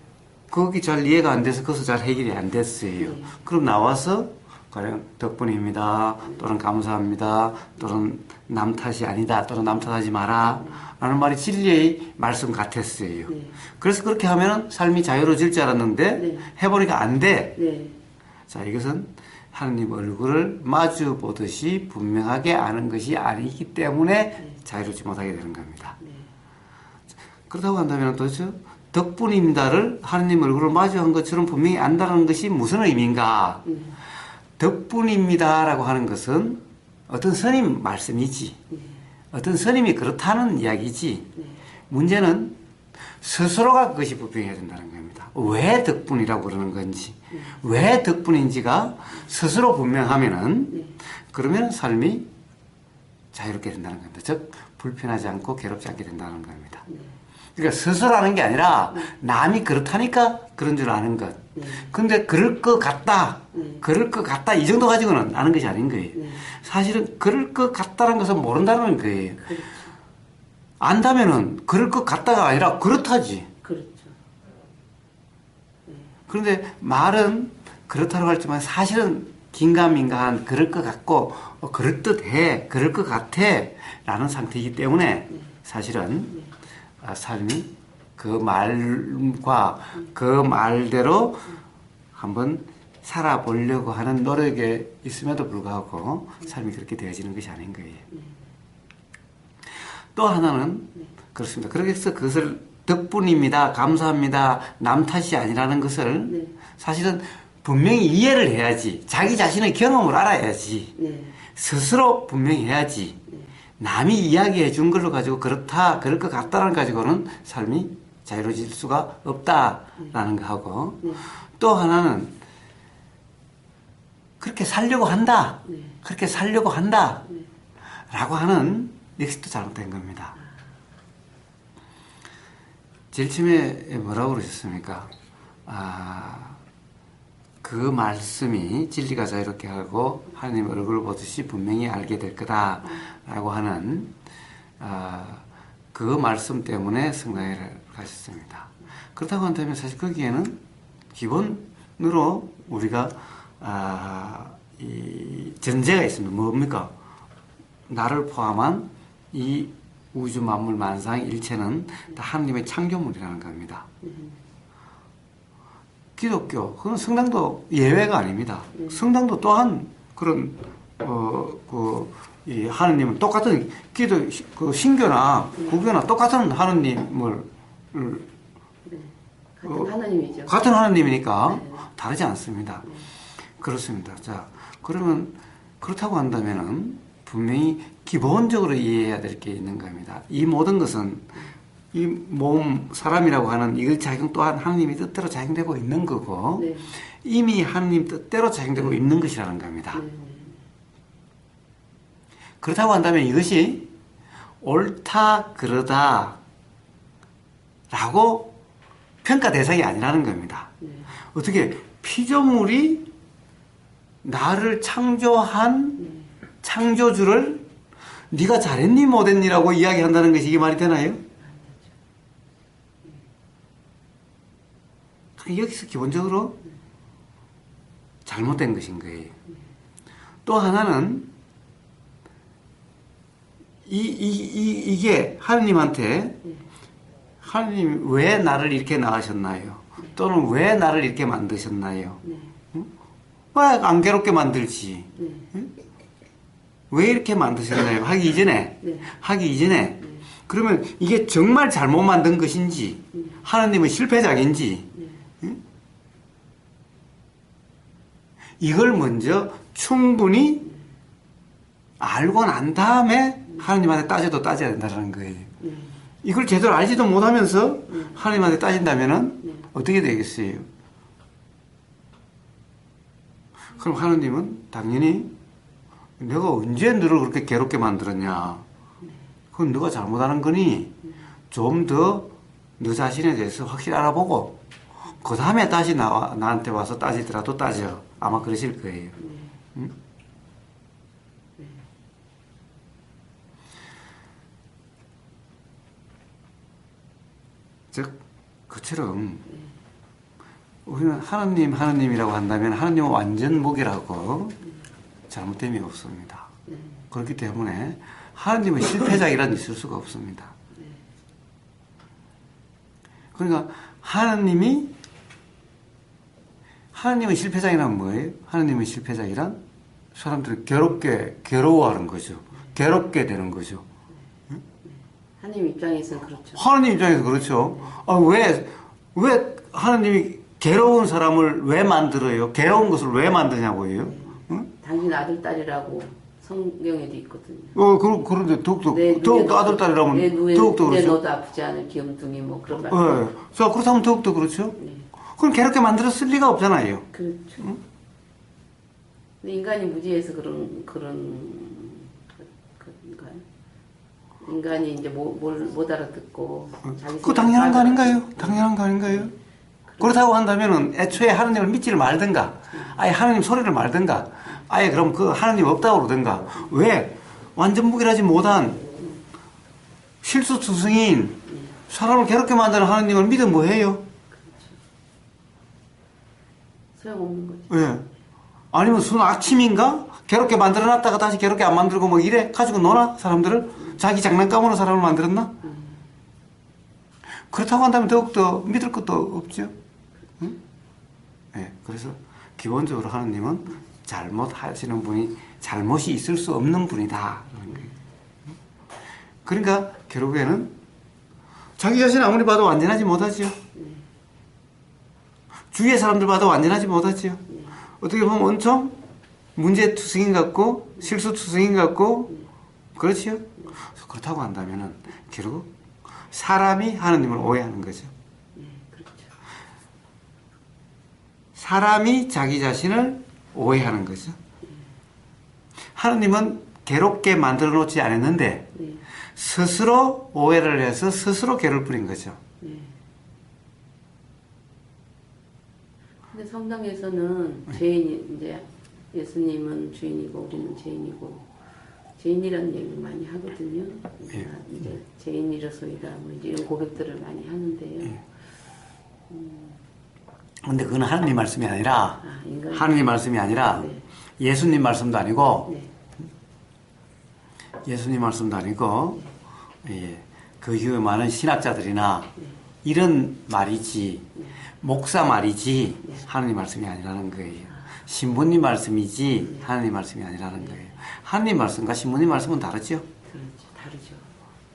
거기 잘 이해가 안 돼서 거기서 잘 해결이 안 됐어요. 그럼 나와서 가령 덕분입니다, 또는 감사합니다, 또는 남 탓이 아니다, 또는 남 탓하지 마라 라는 말이 진리의 말씀 같았어요. 그래서 그렇게 하면 삶이 자유로워질 줄 알았는데 해보니까 안 돼. 자, 이것은 하느님 얼굴을 마주 보듯이 분명하게 아는 것이 아니기 때문에 자유롭지 못하게 되는 겁니다. 그렇다고 한다면 도대체 덕분입니다를 하느님 얼굴을 마주한 것처럼 분명히 안다는 것이 무슨 의미인가? 덕분입니다라고 하는 것은 어떤 스님 말씀이지, 어떤 스님이 그렇다는 이야기지, 문제는 스스로가 그것이 분명해야 된다는 겁니다. 왜 덕분이라고 그러는 건지, 왜 덕분인지가 스스로 분명하면은 그러면 삶이 자유롭게 된다는 겁니다. 즉 불편하지 않고 괴롭지 않게 된다는 겁니다. 그러니까 스스로 아는 게 아니라 남이 그렇다니까 그런 줄 아는 것. 근데 그럴 것 같다, 그럴 것 같다 이 정도 가지고는 아는 것이 아닌 거예요. 사실은 그럴 것 같다는 것은 모른다는 거예요. 안다면은 그럴 것 같다가 아니라 그렇다지. 그런데 말은 그렇다고 할지만 사실은 긴가민가한 그럴 것 같고 그럴듯해, 그럴 것 같아 라는 상태이기 때문에 사실은 삶이 그 말과 그 말대로 한번 살아보려고 하는 노력에 있음에도 불구하고 삶이 그렇게 되어지는 것이 아닌 거예요. 또 하나는 그렇습니다. 그래서 그것을 덕분입니다, 감사합니다, 남 탓이 아니라는 것을 사실은 분명히 이해를 해야지, 자기 자신의 경험을 알아야지, 스스로 분명히 해야지, 남이 이야기해 준 걸로 가지고 그렇다, 그럴 것 같다는 가지고는 삶이 자유로워질 수가 없다라는 거 하고, 또 하나는 그렇게 살려고 한다, 그렇게 살려고 한다 라고 하는 이것이 또 잘못된 겁니다. 제일 처음에 뭐라고 그러셨습니까? 그 말씀이 진리가 자유롭게 하고 하나님 얼굴을 보듯이 분명히 알게 될 거다라고 하는 그 말씀 때문에 성당회를 가셨습니다. 그렇다고 한다면 사실 거기에는 기본으로 우리가 이 전제가 있습니다. 뭡니까? 나를 포함한 이 우주 만물 만상 일체는 다 하나님의 창조물이라는 겁니다. 기독교, 그건 성당도 예외가 아닙니다. 성당도 또한 그런 이 하나님은 똑같은 그 신교나 구교나 똑같은 하나님을 같은 하나님이죠. 같은 하나님이니까 네. 다르지 않습니다. 그렇습니다. 자, 그러면 그렇다고 한다면은 분명히 기본적으로 이해해야 될 게 있는 겁니다. 이 모든 것은 이 몸, 사람이라고 하는 이 작용 또한 하나님의 뜻대로 작용되고 있는 거고, 네. 이미 하나님 뜻대로 작용되고 있는 것이라는 겁니다. 네. 그렇다고 한다면 이것이 옳다, 그러다 라고 평가 대상이 아니라는 겁니다. 네. 어떻게 피조물이 나를 창조한 창조주를 네가 잘했니 못했니라고 이야기한다는 것이 이게 말이 되나요? 여기서 기본적으로 잘못된 것인 거예요. 또 하나는 이게 하느님한테 하느님 왜 나를 이렇게 낳으셨나요? 또는 왜 나를 이렇게 만드셨나요? 응? 왜 안 괴롭게 만들지? 응? 왜 이렇게 만드셨나요? 하기 이전에 그러면 이게 정말 잘못 만든 것인지 하느님은 실패작인지 응? 이걸 먼저 충분히 알고 난 다음에 하느님한테 따져야 된다는 거예요. 이걸 제대로 알지도 못하면서 하나님한테 따진다면은 어떻게 되겠어요? 그럼 하나님은 당연히 내가 언제 너를 그렇게 괴롭게 만들었냐? 그건 너가 잘못하는 거니 좀 더 너 자신에 대해서 확실히 알아보고 그 다음에 다시 나한테 와서 따지더라도 따져. 아마 그러실 거예요. 응? 즉 그처럼 우리는 하나님이라고 한다면 하나님은 완전 무기라고 잘못됨이 없습니다. 그렇기 때문에 하나님은 실패작이란 있을 수가 없습니다. 그러니까 하나님은 실패작이란 뭐예요? 하나님은 실패작이란 사람들이 괴로워하는 거죠. 괴롭게 되는 거죠. 하나님 입장에서는 그렇죠. 하나님 입장에서 그렇죠. 왜 하나님이 괴로운 사람을 왜 만들어요? 괴로운 것을 왜 만드냐고요? 응? 당신 아들, 딸이라고 성경에도 있거든요. 그런데 더욱더 아들, 딸이라면 더욱더 그렇죠. 너도 아프지 않을 귀염둥이 뭐 그런 말. 네. 자, 그렇다면 더욱더 그렇죠. 네. 그럼 괴롭게 만들었을 리가 없잖아요. 그렇죠. 응? 근데 인간이 무지해서 그런가요? 인간이 이제 못 알아듣고 그거 당연한 거 아닌가요? 당연한 거 아닌가요? 그렇다고 한다면은 애초에 하나님을 믿지를 말든가, 아예 하나님 소리를 말든가, 아예 그럼 그 하나님 없다고 그러든가, 왜 완전 무결하지 못한 실수투성이인 사람을 괴롭게 만드는 하나님을 믿으면 뭐해요? 소용없는 거죠. 예. 아니면 순 악취민가? 괴롭게 만들어놨다가 다시 괴롭게 안 만들고 뭐 이래? 가지고 노나? 사람들을? 자기 장난감으로 사람을 만들었나? 그렇다고 한다면 더욱더 믿을 것도 없죠. 응? 네, 그래서 기본적으로 하나님은 잘못하시는 분이 잘못이 있을 수 없는 분이다. 그러니까 결국에는 자기 자신 아무리 봐도 완전하지 못하지요. 주위의 사람들 봐도 완전하지 못하지요. 어떻게 보면 엄청 문제투성인 같고 실수투성인 같고 그렇지요. 그렇다고 한다면은 결국 사람이 하나님을 오해하는 거죠. 그렇죠. 사람이 자기 자신을 오해하는 거죠. 하나님은 괴롭게 만들어 놓지 않았는데 스스로 오해를 해서 스스로 괴를 부린 거죠. 근데 성당에서는 죄인이 이제 예수님은 주인이고 우리는 죄인이고 죄인이라는 얘기를 많이 하거든요. 예. 이제 죄인이로소이다 뭐 이제 이런 고백들을 많이 하는데요. 예. 근데 그건 하느님 말씀이 아니라 하느님 말씀이 아니라 네. 예수님 말씀도 아니고 네. 예수님 말씀도 아니고 예. 그 이후에 많은 신학자들이나 이런 말이지 목사 말이지 하느님 말씀이 아니라는 거예요. 신부님 말씀이지 하느님 말씀이 아니라는 거예요. 하느님 말씀과 신부님 말씀은 다르죠? 그렇죠. 다르죠.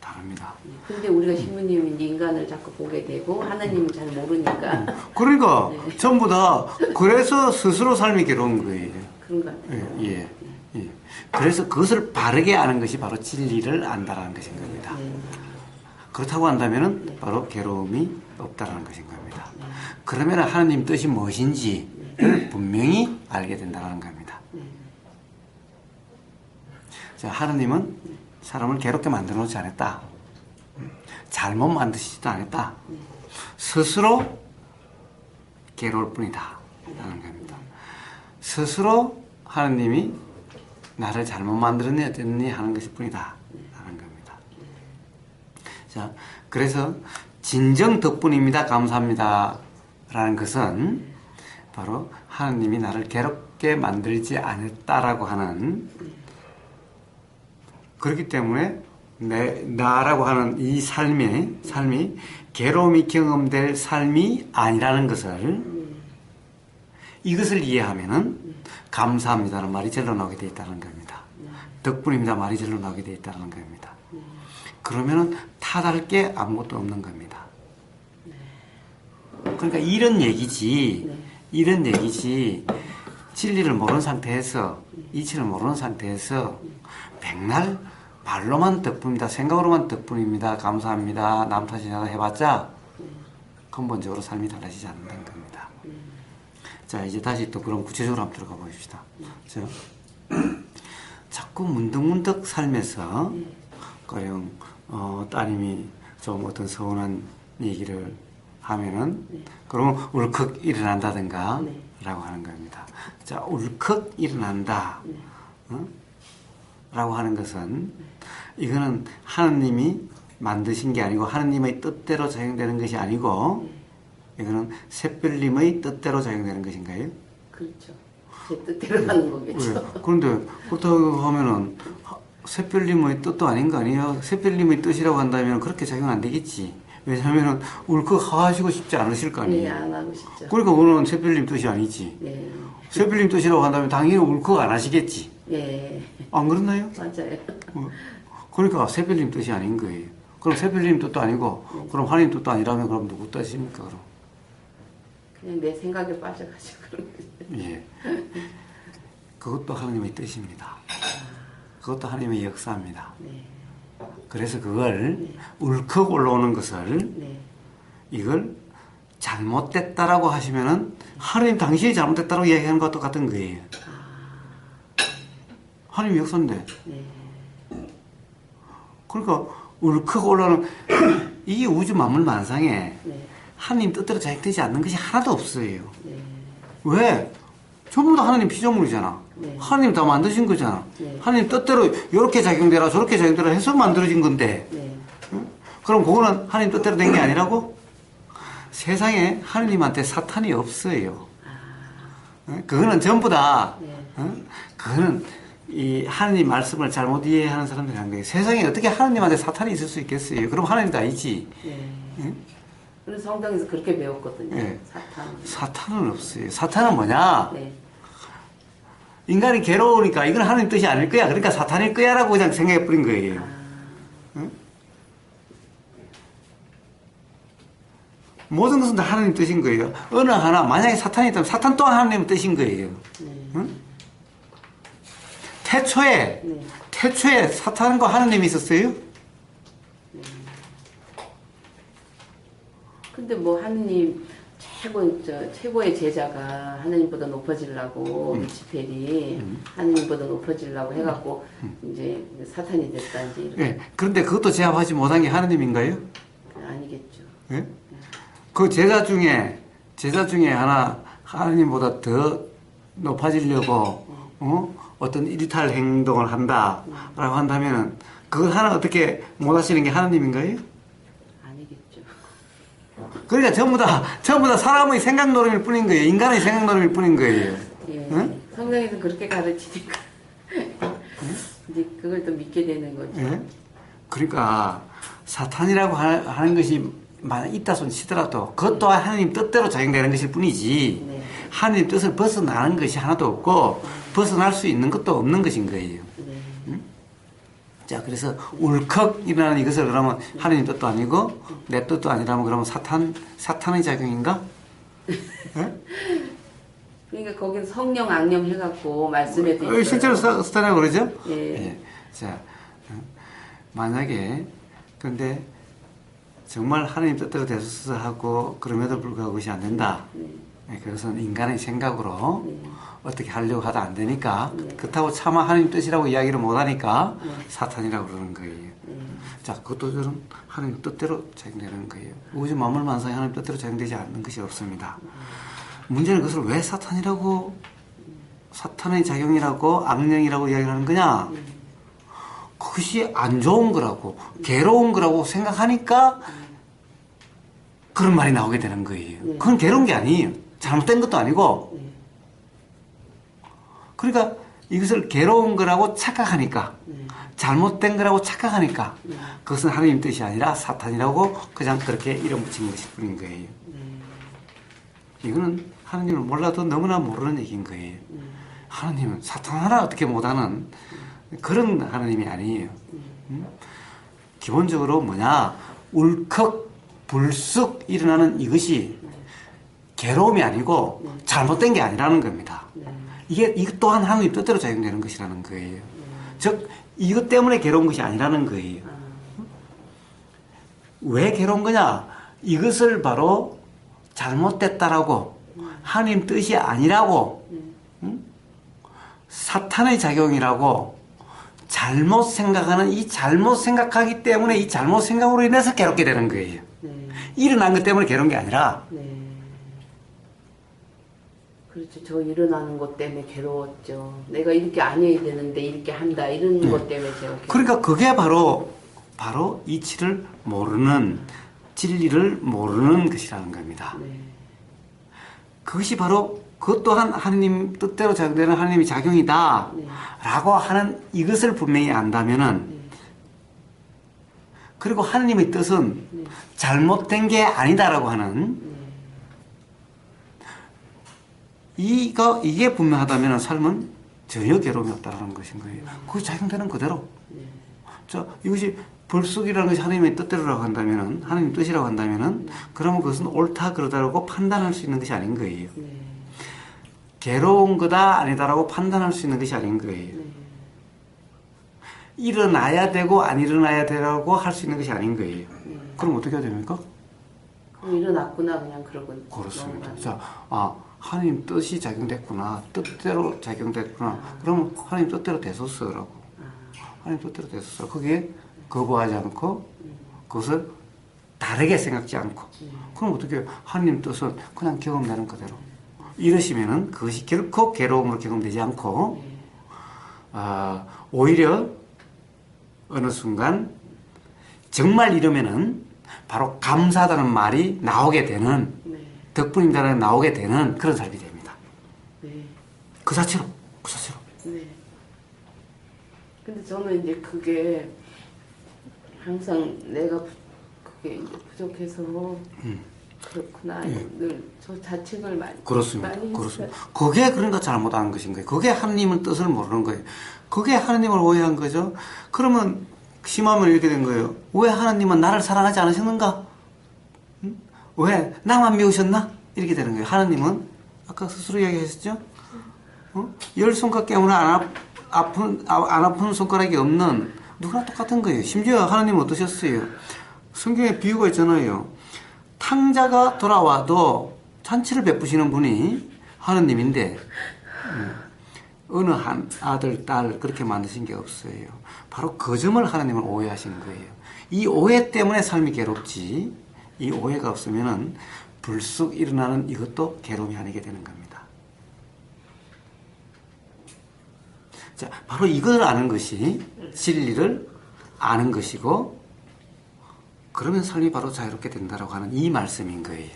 다릅니다. 근데 우리가 신부님이 인간을 자꾸 보게 되고 하나님은 잘 모르니까 그러니까 전부 다 그래서 스스로 삶이 괴로운 거예요. 그런 것 같아요. 예. 예. 그래서 그것을 바르게 아는 것이 바로 진리를 안다라는 것인 겁니다. 네. 그렇다고 한다면은 바로 괴로움이 없다라는 것인 겁니다. 그러면 하나님 뜻이 무엇인지를 분명히 알게 된다는 겁니다. 자, 하나님은 사람을 괴롭게 만들어 놓지 않았다. 잘못 만드시지도 않았다. 스스로 괴로울 뿐이다. 라는 겁니다. 스스로 하나님이 나를 잘못 만들었니 어땠니 하는 것일 뿐이다. 라는 겁니다. 자, 그래서 진정 덕분입니다. 감사합니다. 라는 것은 바로 하나님이 나를 괴롭게 만들지 않았다라고 하는 그렇기 때문에 나라고 하는 이 삶이 괴로움이 경험될 삶이 아니라는 것을 이것을 이해하면은 감사합니다라는 말이 절로 나오게 되어 있다는 겁니다. 덕분입니다 말이 절로 나오게 되어 있다는 겁니다. 그러면은 탓할 게 아무것도 없는 겁니다. 그러니까 이런 얘기지 진리를 모르는 상태에서 이치를 모르는 상태에서 백날 말로만 덕분입니다 생각으로만 덕분입니다 감사합니다 남 탓이나 해봤자 근본적으로 삶이 달라지지 않는다는 겁니다. 자, 이제 다시 또 그럼 구체적으로 한번 들어가 보십시다. 자, 자꾸 문득문득 삶에서 가령 따님이 좀 어떤 서운한 얘기를 하면은 그러면 울컥 일어난다든가 라고 하는 겁니다. 자, 울컥 일어난다 라고 하는 것은 이거는 하느님이 만드신 게 아니고 하느님의 뜻대로 작용되는 것이 아니고 이거는 샛별님의 뜻대로 작용되는 것인가요? 그렇죠. 제 뜻대로 하는 거겠죠. 네. 그런데 그렇다고 하면은 샛별님의 뜻도 아닌 거 아니에요? 샛별님의 뜻이라고 한다면 그렇게 작용 안 되겠지. 왜냐하면 울컥 하시고 싶지 않으실 거 아니에요? 네, 안 하고 싶죠. 그러니까 그거는 샛별님 뜻이 아니지. 네. 샛별님 뜻이라고 한다면 당연히 울컥 안 하시겠지. 네. 안 그렇나요? 맞아요. 그러니까 샛별님 뜻이 아닌 거예요. 그럼 샛별님 뜻도 아니고 그럼 하나님 뜻도 아니라면 그럼 누구 뜻입니까? 그럼? 그냥 내 생각에 빠져가지고 그런 거죠. 예. 그것도 하나님의 뜻입니다. 그것도 하나님의 역사입니다. 네. 그래서 그걸 울컥 올라오는 것을 네. 이걸 잘못됐다라고 하시면은 하나님 당신이 잘못됐다고 이야기하는 것과 똑같은 거예요. 하나님 역사인데. 네. 그러니까 울컥 올라오는 이 우주 만물 만상에 네. 하나님 뜻대로 작용되지 않는 것이 하나도 없어요. 네. 왜? 전부 다 하나님 피조물이잖아. 네. 하나님 다 만드신 거잖아. 네. 하나님 뜻대로 이렇게 작용되라 저렇게 작용되라 해서 만들어진 건데 네. 응? 그럼 그거는 하나님 뜻대로 된 게 아니라고? 세상에 하나님한테 사탄이 없어요. 응? 그거는 전부 다 네. 응? 그거는 이 하나님 말씀을 잘못 이해하는 사람들이 한 거예요. 세상에 어떻게 하나님한테 사탄이 있을 수 있겠어요? 그럼 하나님도 아니지. 네. 응? 그래서 성당에서 그렇게 배웠거든요. 네. 사탄. 사탄은 없어요. 사탄은 뭐냐? 네. 인간이 괴로우니까 이건 하나님 뜻이 아닐 거야. 그러니까 사탄일 거야 라고 그냥 생각해 버린 거예요. 응? 모든 것은 다 하나님 뜻인 거예요. 어느 하나 만약에 사탄이 있다면 사탄 또한 하나님 뜻인 거예요. 네. 응? 태초에 네. 태초에 사탄과 하나님이 있었어요? 근데 뭐 하느님 최고의 제자가 하느님보다 높아지려고 루치페리 하느님보다 높아지려고 해갖고 이제 사탄이 됐다 이제 이렇게. 예. 그런데 그것도 제압하지 못한 게 하나님인가요? 아니겠죠. 예? 그 제자 중에 하나 하나님보다 더 높아지려고 어떤 일탈 행동을 한다라고 한다면 그걸 하나 어떻게 못 하시는 게 하나님인 거예요? 아니겠죠. 그러니까 전부 다 사람의 생각 노름일 뿐인 거예요. 인간의 생각 노름일 뿐인 거예요. 예. 응? 성경에서 그렇게 가르치니까 이제 그걸 또 믿게 되는 거죠. 예? 그러니까 사탄이라고 하는 것이 만약 있다 손 치더라도 그것 또한 하나님 뜻대로 작용되는 것일 뿐이지 네. 하나님 뜻을 벗어나는 것이 하나도 없고 벗어날 수 있는 것도 없는 것인 거예요. 네. 응? 자, 그래서 울컥 일어나는 이것을 그러면 하나님 뜻도 아니고 내 뜻도 아니라면 그러면 사탄의 작용인가? 예? 그러니까 거기서 성령 악령 해갖고 말씀에도 있어요. 실제로 사탄이라고 그러죠? 예. 예. 자, 만약에 근데 정말 하나님 뜻대로 되소서 하고 그럼에도 불구하고 그것이 안 된다. 네, 그것은 인간의 생각으로 어떻게 하려고 하다 안 되니까 그렇다고 차마 하나님 뜻이라고 이야기를 못 하니까 사탄이라고 그러는 거예요. 자, 그것도 저는 하나님 뜻대로 작용되는 거예요. 우주 만물 만상이 하나님 뜻대로 작용되지 않는 것이 없습니다. 문제는 그것을 왜 사탄이라고 사탄의 작용이라고 악령이라고 이야기를 하는 거냐? 그것이 안 좋은 거라고 괴로운 거라고 생각하니까 그런 말이 나오게 되는 거예요. 그건 괴로운 게 아니에요. 잘못된 것도 아니고 그러니까 이것을 괴로운 거라고 착각하니까 잘못된 거라고 착각하니까 그것은 하나님 뜻이 아니라 사탄이라고 그냥 그렇게 이름 붙인 것일 뿐인 거예요. 이거는 하나님을 몰라도 너무나 모르는 얘기인 거예요. 하나님은 사탄 하나 어떻게 못하는 그런 하나님이 아니에요. 기본적으로 뭐냐 울컥 불쑥 일어나는 이것이 괴로움이 아니고 잘못된 게 아니라는 겁니다. 이것 또한 하나님 뜻대로 작용되는 것이라는 거예요. 즉 이것 때문에 괴로운 것이 아니라는 거예요. 왜 괴로운 거냐? 이것을 바로 잘못됐다라고 하나님 뜻이 아니라고 사탄의 작용이라고 잘못 생각하는 이 잘못 생각하기 때문에 이 잘못 생각으로 인해서 괴롭게 되는 거예요. 일어난 것 때문에 괴로운 게 아니라. 네. 그렇죠. 저 일어나는 것 때문에 괴로웠죠. 내가 이렇게 안 해야 되는데 이렇게 한다 이런 것 때문에 제가 그러니까 그게 바로 이치를 모르는 진리를 모르는 것이라는 겁니다. 네. 그것이 바로 그것 또한 하나님 뜻대로 작용되는 하나님의 작용이다 라고 하는 이것을 분명히 안다면은 그리고 하나님의 뜻은 잘못된 게 아니다라고 하는 이게 분명하다면 삶은 전혀 괴로움이 없다라는 것인 거예요. 그것이 작용되는 그대로. 자, 이것이 불쑥이라는 것이 하나님의 뜻대로라고 한다면은 하나님 뜻이라고 한다면은 그러면 그것은 옳다 그러다라고 판단할 수 있는 것이 아닌 거예요. 괴로운 거다 아니다라고 판단할 수 있는 것이 아닌 거예요. 일어나야 되고 안 일어나야 되라고 할 수 있는 것이 아닌 거예요. 그럼 어떻게 해야 됩니까? 그럼 일어났구나 그냥 그러고 그렇습니다. 자, 하나님 뜻이 작용됐구나. 뜻대로 작용됐구나. 그러면 하나님 뜻대로 되소서라고. 하나님 뜻대로 되소서. 거기에 거부하지 않고 그것을 다르게 생각지 않고 그럼 어떻게 해요? 하나님 뜻은 그냥 경험되는 그대로. 이러시면은 그것이 결코 괴로움으로 경험되지 않고 오히려 어느 순간 정말 이러면은 바로 감사하다는 말이 나오게 되는 덕분입니다라는 나오게 되는 그런 삶이 됩니다. 그 자체로. 네. 근데 저는 이제 그게 항상 내가 그게 이제 부족해서 그렇구나. 늘 저 자책을 많이 그렇습니다. 많이 그렇습니다. 그게 그러니까 잘못한 것인 거예요. 그게 하나님의 뜻을 모르는 거예요. 그게 하나님을 오해한 거죠. 그러면 심하면 이렇게 된 거예요. 왜 하나님은 나를 사랑하지 않으셨는가? 왜 나만 미우셨나? 이렇게 되는 거예요. 하나님은 아까 스스로 이야기하셨죠? 열 손가락 깨우는 안 아픈 손가락이 없는 누구나 똑같은 거예요. 심지어 하나님은 어떠셨어요? 성경에 비유가 있잖아요. 탕자가 돌아와도 잔치를 베푸시는 분이 하나님인데 어느 한 아들, 딸 그렇게 만드신 게 없어요. 바로 그 점을 하나님은 오해하신 거예요. 이 오해 때문에 삶이 괴롭지 이 오해가 없으면은 불쑥 일어나는 이것도 괴로움이 아니게 되는 겁니다. 자, 바로 이걸 아는 것이 진리를 아는 것이고, 그러면 삶이 바로 자유롭게 된다라고 하는 이 말씀인 거예요.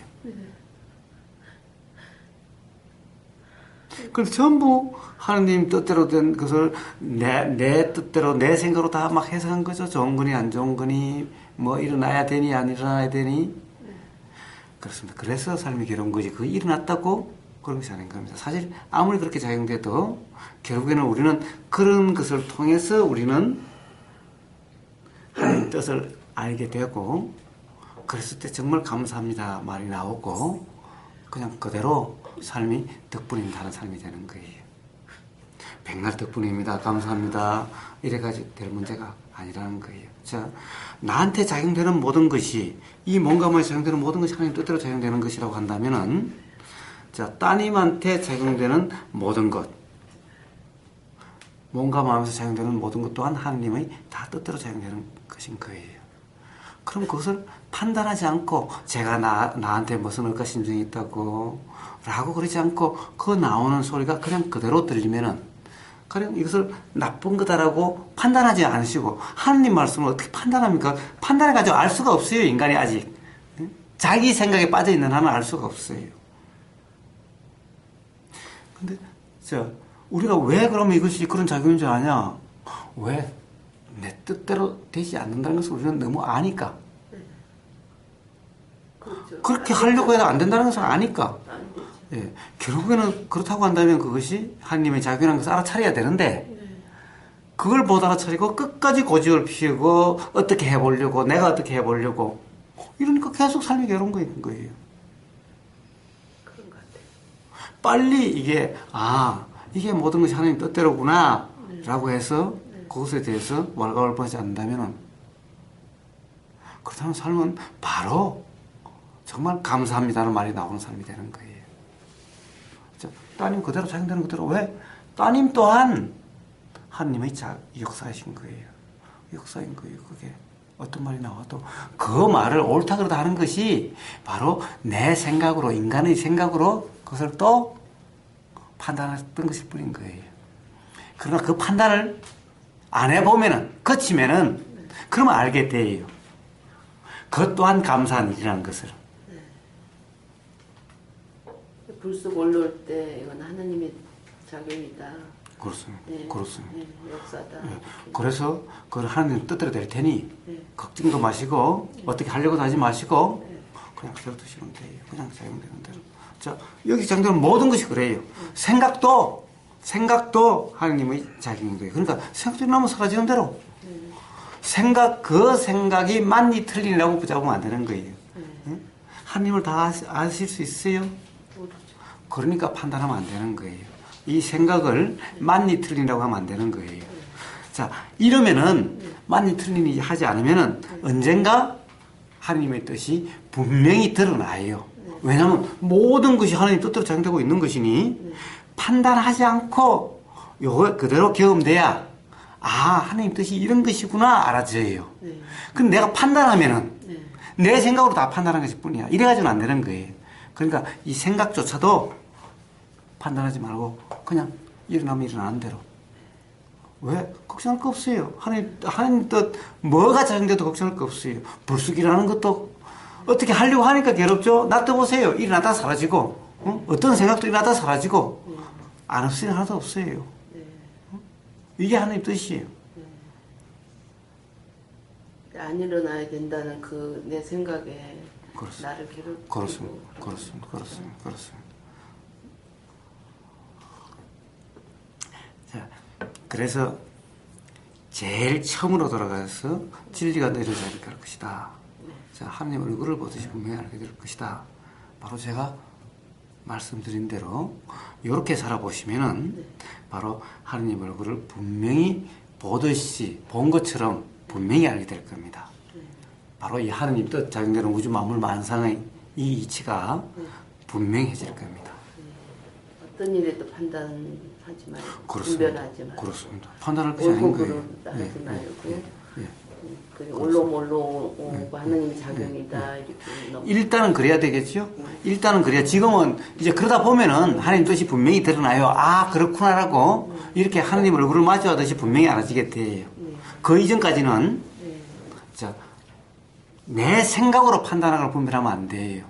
그래서 전부 하느님 뜻대로 된 것을 내 뜻대로 내 생각으로 다 막 해석한 거죠. 좋은 거니 안 좋은 거니 뭐 일어나야 되니 안 일어나야 되니. 그렇습니다. 그래서 삶이 괴로운 거지. 그게 일어났다고 그런 것이 아닌 겁니다. 사실 아무리 그렇게 작용돼도 결국에는 우리는 그런 것을 통해서 우리는 하나님 뜻을 알게 되고, 그랬을 때 정말 감사합니다 말이 나오고 그냥 그대로 삶이 덕분입니다 하는 삶이 되는 거예요. 백날 덕분입니다 감사합니다 이래가지고 될 문제가 아니라는 거예요. 자, 나한테 작용되는 모든 것이, 이 몸감에 작용되는 모든 것이 하나님 뜻대로 작용되는 것이라고 한다면은, 자, 따님한테 작용되는 모든 것, 몸과 마음에서 작용되는 모든 것 또한 하나님의 다 뜻대로 작용되는 것인 거예요. 그럼 그것을 판단하지 않고 제가 나한테 무슨 억가심정이 있다고 라고 그러지 않고 그 나오는 소리가 그냥 그대로 들리면은 그냥 이것을 나쁜 거다라고 판단하지 않으시고, 하나님 말씀을 어떻게 판단합니까? 판단해가지고 알 수가 없어요. 인간이 아직 자기 생각에 빠져있는 한은 알 수가 없어요. 근데 우리가 왜 그러면 이것이 그런 작용인 줄 아냐? 왜? 내 뜻대로 되지 않는다는 것을 우리는 너무 아니까. 그렇죠. 그렇게 하려고 해도 안 된다는 것을 아니까. 예, 결국에는 그렇다고 한다면 그것이 하나님의 작용이라는 것을 알아차려야 되는데, 그걸 못 알아차리고 끝까지 고집을 피우고 어떻게 해보려고, 내가 어떻게 해보려고 이러니까 계속 삶이 괴로운 거예요. 그런 것 같아요. 빨리 이게 모든 것이 하나님 뜻대로구나 라고 해서 그것에 대해서 왈가왈부하지 않는다면, 그렇다면 삶은 바로 정말 감사합니다는 말이 나오는 삶이 되는 거예요. 따님 그대로 작용되는 그대로. 왜? 따님 또한 하나님의 역사이신 거예요. 역사인 거예요. 그게 어떤 말이 나와도 그 말을 옳다 그러다 하는 것이 바로 내 생각으로, 인간의 생각으로 그것을 또 판단했던 것일 뿐인 거예요. 그러나 그 판단을 안 해보면은, 거치면은, 그러면 알게 돼요. 그것 또한 감사한 일이라는 것을. 불쑥 올라올 때 이건 하나님의 작용이다. 그렇습니다. 네. 그렇습니다. 네, 역사다. 네. 그래서 그걸 하나님 뜻대로 될 테니 네. 걱정도 마시고 어떻게 하려고 하지 마시고 그냥 그대로 두시면 돼요. 그냥 작용되는 대로. 자, 여기 작용되는 모든 것이 그래요. 생각도 하나님의 작용인 거예요. 그러니까 생각도 나면 사라지는 대로. 그 생각이 맞니 틀리냐고 붙잡으면 안 되는 거예요. 응? 하나님을 다 아실 수 있어요? 그러니까 판단하면 안 되는 거예요. 이 생각을 맞니 틀리라고 하면 안 되는 거예요. 자, 이러면은 맞니 틀리니 하지 않으면은 언젠가 하나님의 뜻이 분명히 드러나요. 왜냐하면 모든 것이 하나님 뜻대로 작용되고 있는 것이니 판단하지 않고 요거 그대로 경험돼야 하나님 뜻이 이런 것이구나 알아져요. 근데 내가 판단하면은 내 생각으로 다 판단하는 것일 뿐이야. 이래가지고는 안 되는 거예요. 그러니까 이 생각조차도 판단하지 말고 그냥 일어나면 일어나는 대로. 왜? 걱정할 거 없어요. 하나님 뜻 뭐가 작용돼도 걱정할 거 없어요. 불쑥 일어나는 것도 어떻게 하려고 하니까 괴롭죠. 놔둬보세요. 일어나다 사라지고 어떤 생각도 일어나다 사라지고 안 없으면 하나도 없어요. 이게 하나님 뜻이에요. 안 일어나야 된다는 그 내 생각에 그렇습니다. 나를 괴롭히고. 그렇습니다. 자, 그래서 제일 처음으로 돌아가서 진리가 너희를 알게 할 것이다. 자, 하나님 얼굴을 보듯이 분명히 알게 될 것이다. 바로 제가 말씀드린 대로 이렇게 살아보시면은 바로 하나님 얼굴을 분명히 보듯이 본 것처럼 분명히 알게 될 겁니다. 바로 이 하나님 뜻 작용되는 우주 만물 만상의 이 이치가 분명해질 겁니다. 어떤 일에도 판단하지 말고 그렇습니다. 분별하지 말고 그렇습니다. 판단할 것이 아닌 거예요. 하지 말고 올로몰로 하느님 작용이다 이렇게 너무. 일단은 그래야 되겠죠. 일단은 그래야 지금은 이제 그러다 보면은 하나님 뜻이 분명히 드러나요. 아 그렇구나라고 이렇게 하나님 얼굴을 마주하듯이 분명히 알아지게 돼요. 그 이전까지는 자, 내 생각으로 판단하는 걸 분별하면 안 돼요.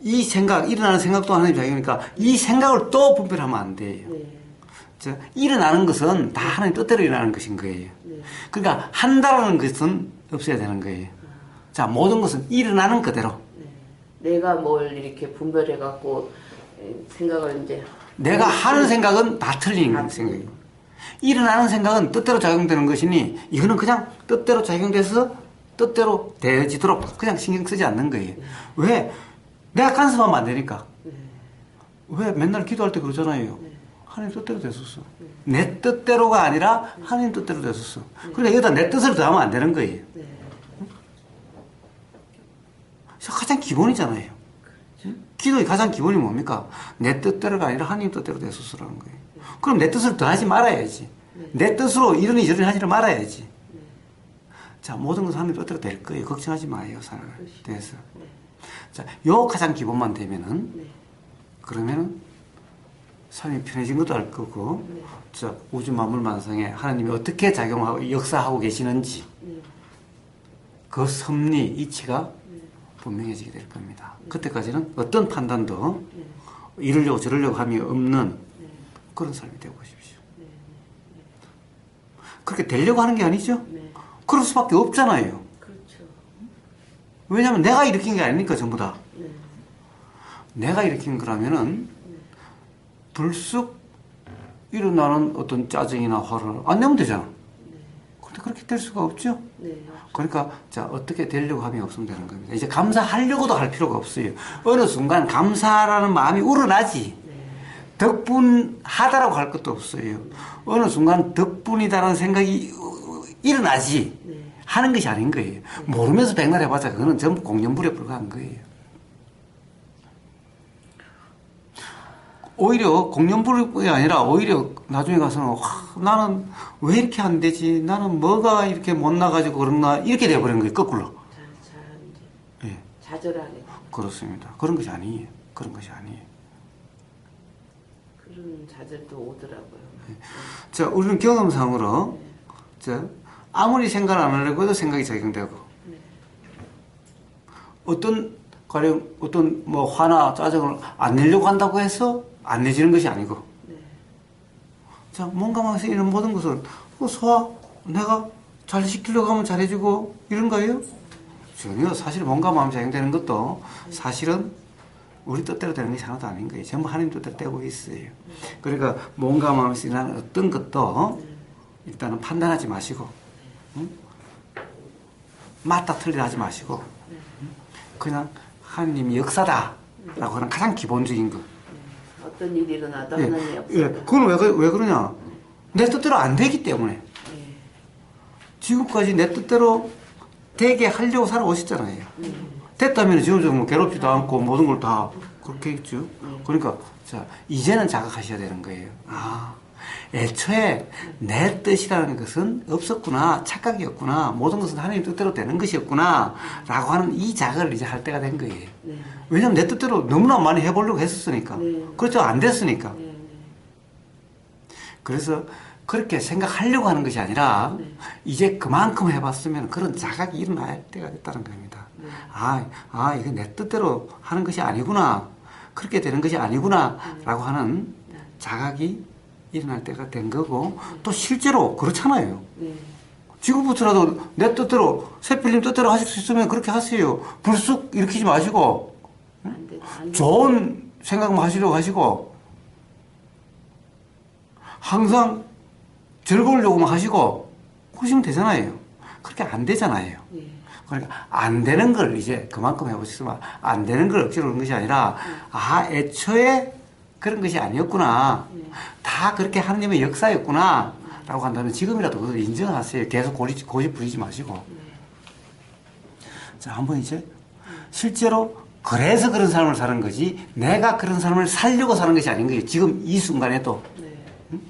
이 생각, 일어나는 생각도 하나님 작용이니까 이 생각을 또 분별하면 안 돼요. 자, 일어나는 것은 다 하나님 뜻대로 일어나는 것인 거예요. 그러니까 한다라는 것은 없어야 되는 거예요. 자, 모든 것은 일어나는 그대로. 내가 뭘 이렇게 분별해갖고 생각을 이제 내가 하는 생각은 다 틀린 생각이에요. 일어나는 생각은 뜻대로 작용되는 것이니 이거는 그냥 뜻대로 작용돼서 뜻대로 되어지도록 그냥 신경 쓰지 않는 거예요. 왜? 내가 간섭하면 안 되니까. 왜? 맨날 기도할 때 그러잖아요. 하나님 뜻대로 됐었어. 내 뜻대로가 아니라 하나님 뜻대로 됐었어. 그러니까 여기다 내 뜻을 더하면 안 되는 거예요. 가장 기본이잖아요. 기도의 가장 기본이 뭡니까? 내 뜻대로가 아니라 하나님 뜻대로 됐었어라는 거예요. 그럼 내 뜻을 더하지 말아야지. 내 뜻으로 이러니 저러니 하지를 말아야지. 자, 모든 것은 하나님 뜻대로 될 거예요. 걱정하지 마요, 사람을 대해서. 자, 요 가장 기본만 되면은, 그러면은, 삶이 편해진 것도 알 거고, 자, 우주 만물 만상에 하나님이 어떻게 작용하고, 역사하고 계시는지, 그 섭리, 이치가 분명해지게 될 겁니다. 그때까지는 어떤 판단도 이러려고 저러려고 함이 없는 그런 삶이 되고 싶으시오. 그렇게 되려고 하는 게 아니죠? 그럴 수밖에 없잖아요. 그렇죠. 왜냐하면 내가 일으킨 게 아니니까 전부 다. 내가 일으킨 거라면은 불쑥 일어나는 어떤 짜증이나 화를 안 내면 되잖아. 그런데 그렇게 될 수가 없죠. 그러니까 자 어떻게 되려고 함이 없으면 되는 겁니다. 이제 감사하려고도 할 필요가 없어요. 어느 순간 감사라는 마음이 우러나지. 덕분하다라고 할 것도 없어요. 어느 순간 덕분이다라는 생각이 일어나지 하는 것이 아닌 거예요. 모르면서 백날 해봤자 그거는 전부 공연불에 불과한 거예요. 오히려 공연불이 아니라 오히려 나중에 가서는 와, 나는 왜 이렇게 안 되지? 나는 뭐가 이렇게 못나가지고 그런가? 이렇게 돼버린 거예요. 거꾸로. 예. 좌절하게. 그렇습니다. 그런 것이 아니에요. 그런 것이 아니에요. 그런 좌절도 오더라고요. 예. 자, 우리는 경험상으로 자, 아무리 생각 안 하려고 해도 생각이 작용되고 어떤 뭐 화나 짜증을 안 내려고 한다고 해서 안 내지는 것이 아니고 자, 몸감아서 이런 모든 것은 소화 내가 잘 시키려고 하면 잘해주고 이런 거예요? 전혀 사실 몸감하면 작용되는 것도 사실은 우리 뜻대로 되는 것이 하나도 아닌 거예요. 전부 하나님 뜻대로 되고 있어요. 그러니까 몸감하면서 일어나는 어떤 것도 일단은 판단하지 마시고 맞다 틀리다 하지 마시고 그냥 하나님이 역사다라고 하는 가장 기본적인 거. 어떤 일이 일어나도 하나님이 역사다. 예, 그건 왜 그러냐? 내 뜻대로 안 되기 때문에. 지금까지 내 뜻대로 되게 하려고 살아오셨잖아요. 됐다면 지금 뭐 괴롭지도 않고 모든 걸 다 그렇게 했죠. 그러니까 자 이제는 자각하셔야 되는 거예요. 아. 애초에 내 뜻이라는 것은 없었구나, 착각이었구나, 모든 것은 하나님 뜻대로 되는 것이었구나, 라고 하는 이 자각을 이제 할 때가 된 거예요. 왜냐면 내 뜻대로 너무나 많이 해보려고 했었으니까. 그렇죠. 안 됐으니까. 그래서 그렇게 생각하려고 하는 것이 아니라, 이제 그만큼 해봤으면 그런 자각이 일어날 때가 됐다는 겁니다. 이거 내 뜻대로 하는 것이 아니구나, 그렇게 되는 것이 아니구나, 라고 하는 자각이 일어날 때가 된 거고 또 실제로 그렇잖아요. 지금부터라도 내 뜻대로 세필님 뜻대로 하실 수 있으면 그렇게 하세요. 불쑥 일으키지 마시고 좋은 생각만 하시려고 하시고 항상 즐거우려고만 하시고 그러시면 되잖아요. 그렇게 안 되잖아요. 그러니까 안 되는 걸 이제 그만큼 해보시지만 안 되는 걸 억지로 하는 것이 아니라 애초에 그런 것이 아니었구나. 다 그렇게 하느님의 역사였구나. 라고 한다면 지금이라도 그걸 인정하세요. 계속 고집 부리지 마시고. 자, 한번 이제 실제로 그래서 그런 삶을 사는 거지 내가 그런 삶을 살려고 사는 것이 아닌 거예요. 지금 이 순간에도. 응?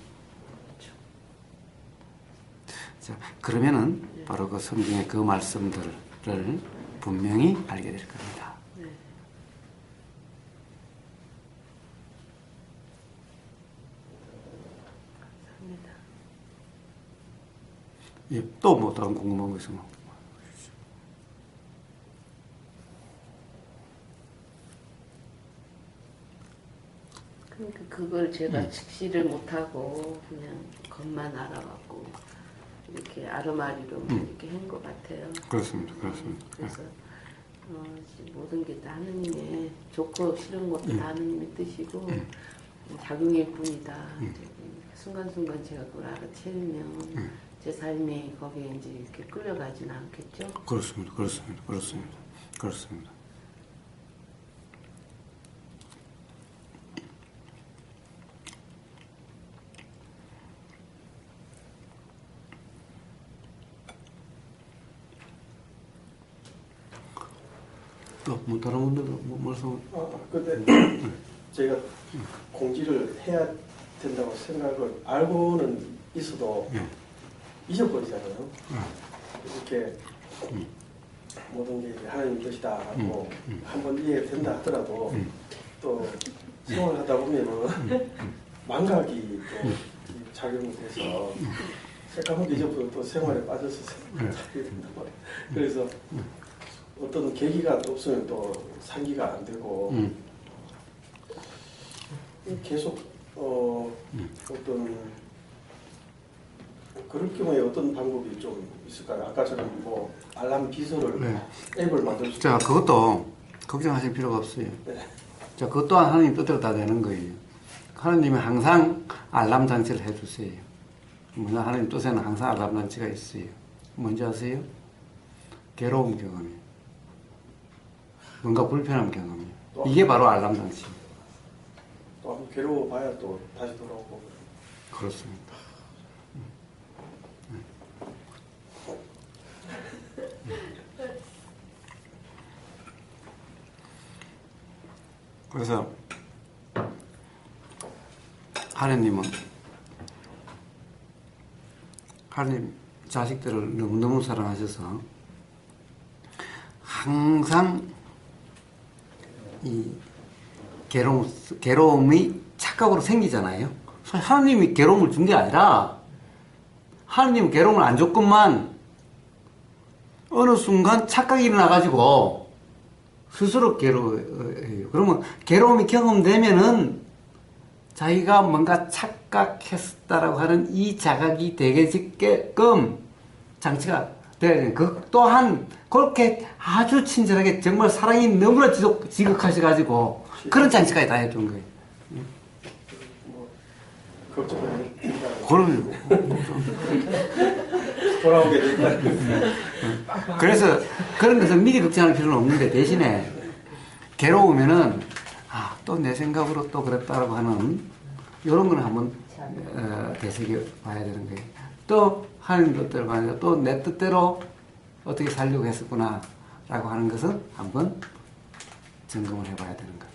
자, 그러면은 바로 그 성경의 그 말씀들을 분명히 알게 될 겁니다. 네. 감사합니다. 예, 또 뭐 다른 궁금한 거 있으면. 그러니까 그걸 제가 직시를 못하고 그냥 겉만 알아갖고 이렇게 아르마리로 이렇게 한 것 같아요. 그렇습니다. 그렇습니다. 그래서 모든 게 다 하느님의 좋고 싫은 것도 다 하느님의 뜻이고 작용일 뿐이다. 순간순간 제가 그걸 알아채면 제 삶이 거기에 이제 이렇게 끌려가지는 않겠죠. 그렇습니다. 그렇습니다. 그렇습니다. 그렇습니다. 또 뭐 다른 분들도 뭐 말씀? 근데 제가 공지를 해야 된다고 생각을 알고는 있어도 잊어버리잖아요. 이렇게 모든 게 이제 하나님 뜻이다 하고 한번 이해된다 하더라도 또 생활을 하다 보면은 망각이 또 작용이 돼서 새까맣게 잊어버리고 또 생활에 빠져서 생활을 하게 된단 말이에요. 그래서 어떤 계기가 없으면 또 상기가 안 되고 계속 어떤 그럴 경우에 어떤 방법이 좀 있을까요? 아까처럼 뭐 알람 비서를 앱을 만들 수 자, 그것도 걱정하실 필요가 없어요. 네. 자, 그것 또한 하나님 뜻대로 다 되는 거예요. 하나님이 항상 알람 장치를 해주세요. 뭐냐, 하나님 뜻에는 항상 알람 장치가 있어요. 뭔지 아세요? 괴로운 경험이에요. 뭔가 불편한 경험이에요. 이게 바로 알람 장치입니다. 또 한번 괴로워봐야 또 다시 돌아오고. 그렇습니다. 그래서 하나님은 하나님 자식들을 너무너무 사랑하셔서 항상 이 괴로움이 착각으로 생기잖아요. 하나님이 괴로움을 준 게 아니라 하나님은 괴로움을 안 줬건만 어느 순간 착각이 일어나가지고 스스로 괴로워해요. 그러면 괴로움이 경험되면은 자기가 뭔가 착각했다라고 하는 이 자각이 되게끔 장치가 돼야 돼요. 그 또한 그렇게 아주 친절하게 정말 사랑이 너무나 지극하셔가지고 그런 장치까지 다 해준 거예요. 뭐 걱정을 된다. 그럼요. 돌아오게 된다. 그래서 그런 것은 미리 걱정할 필요는 없는데 대신에 괴로우면은 또 내 생각으로 또 그랬다라고 하는 이런 거는 한번 되새겨 봐야 되는 거예요. 또 하나님 뜻대로 아니라 또 내 뜻대로 어떻게 살려고 했었구나 라고 하는 것은 한번 점검을 해봐야 되는 거예요.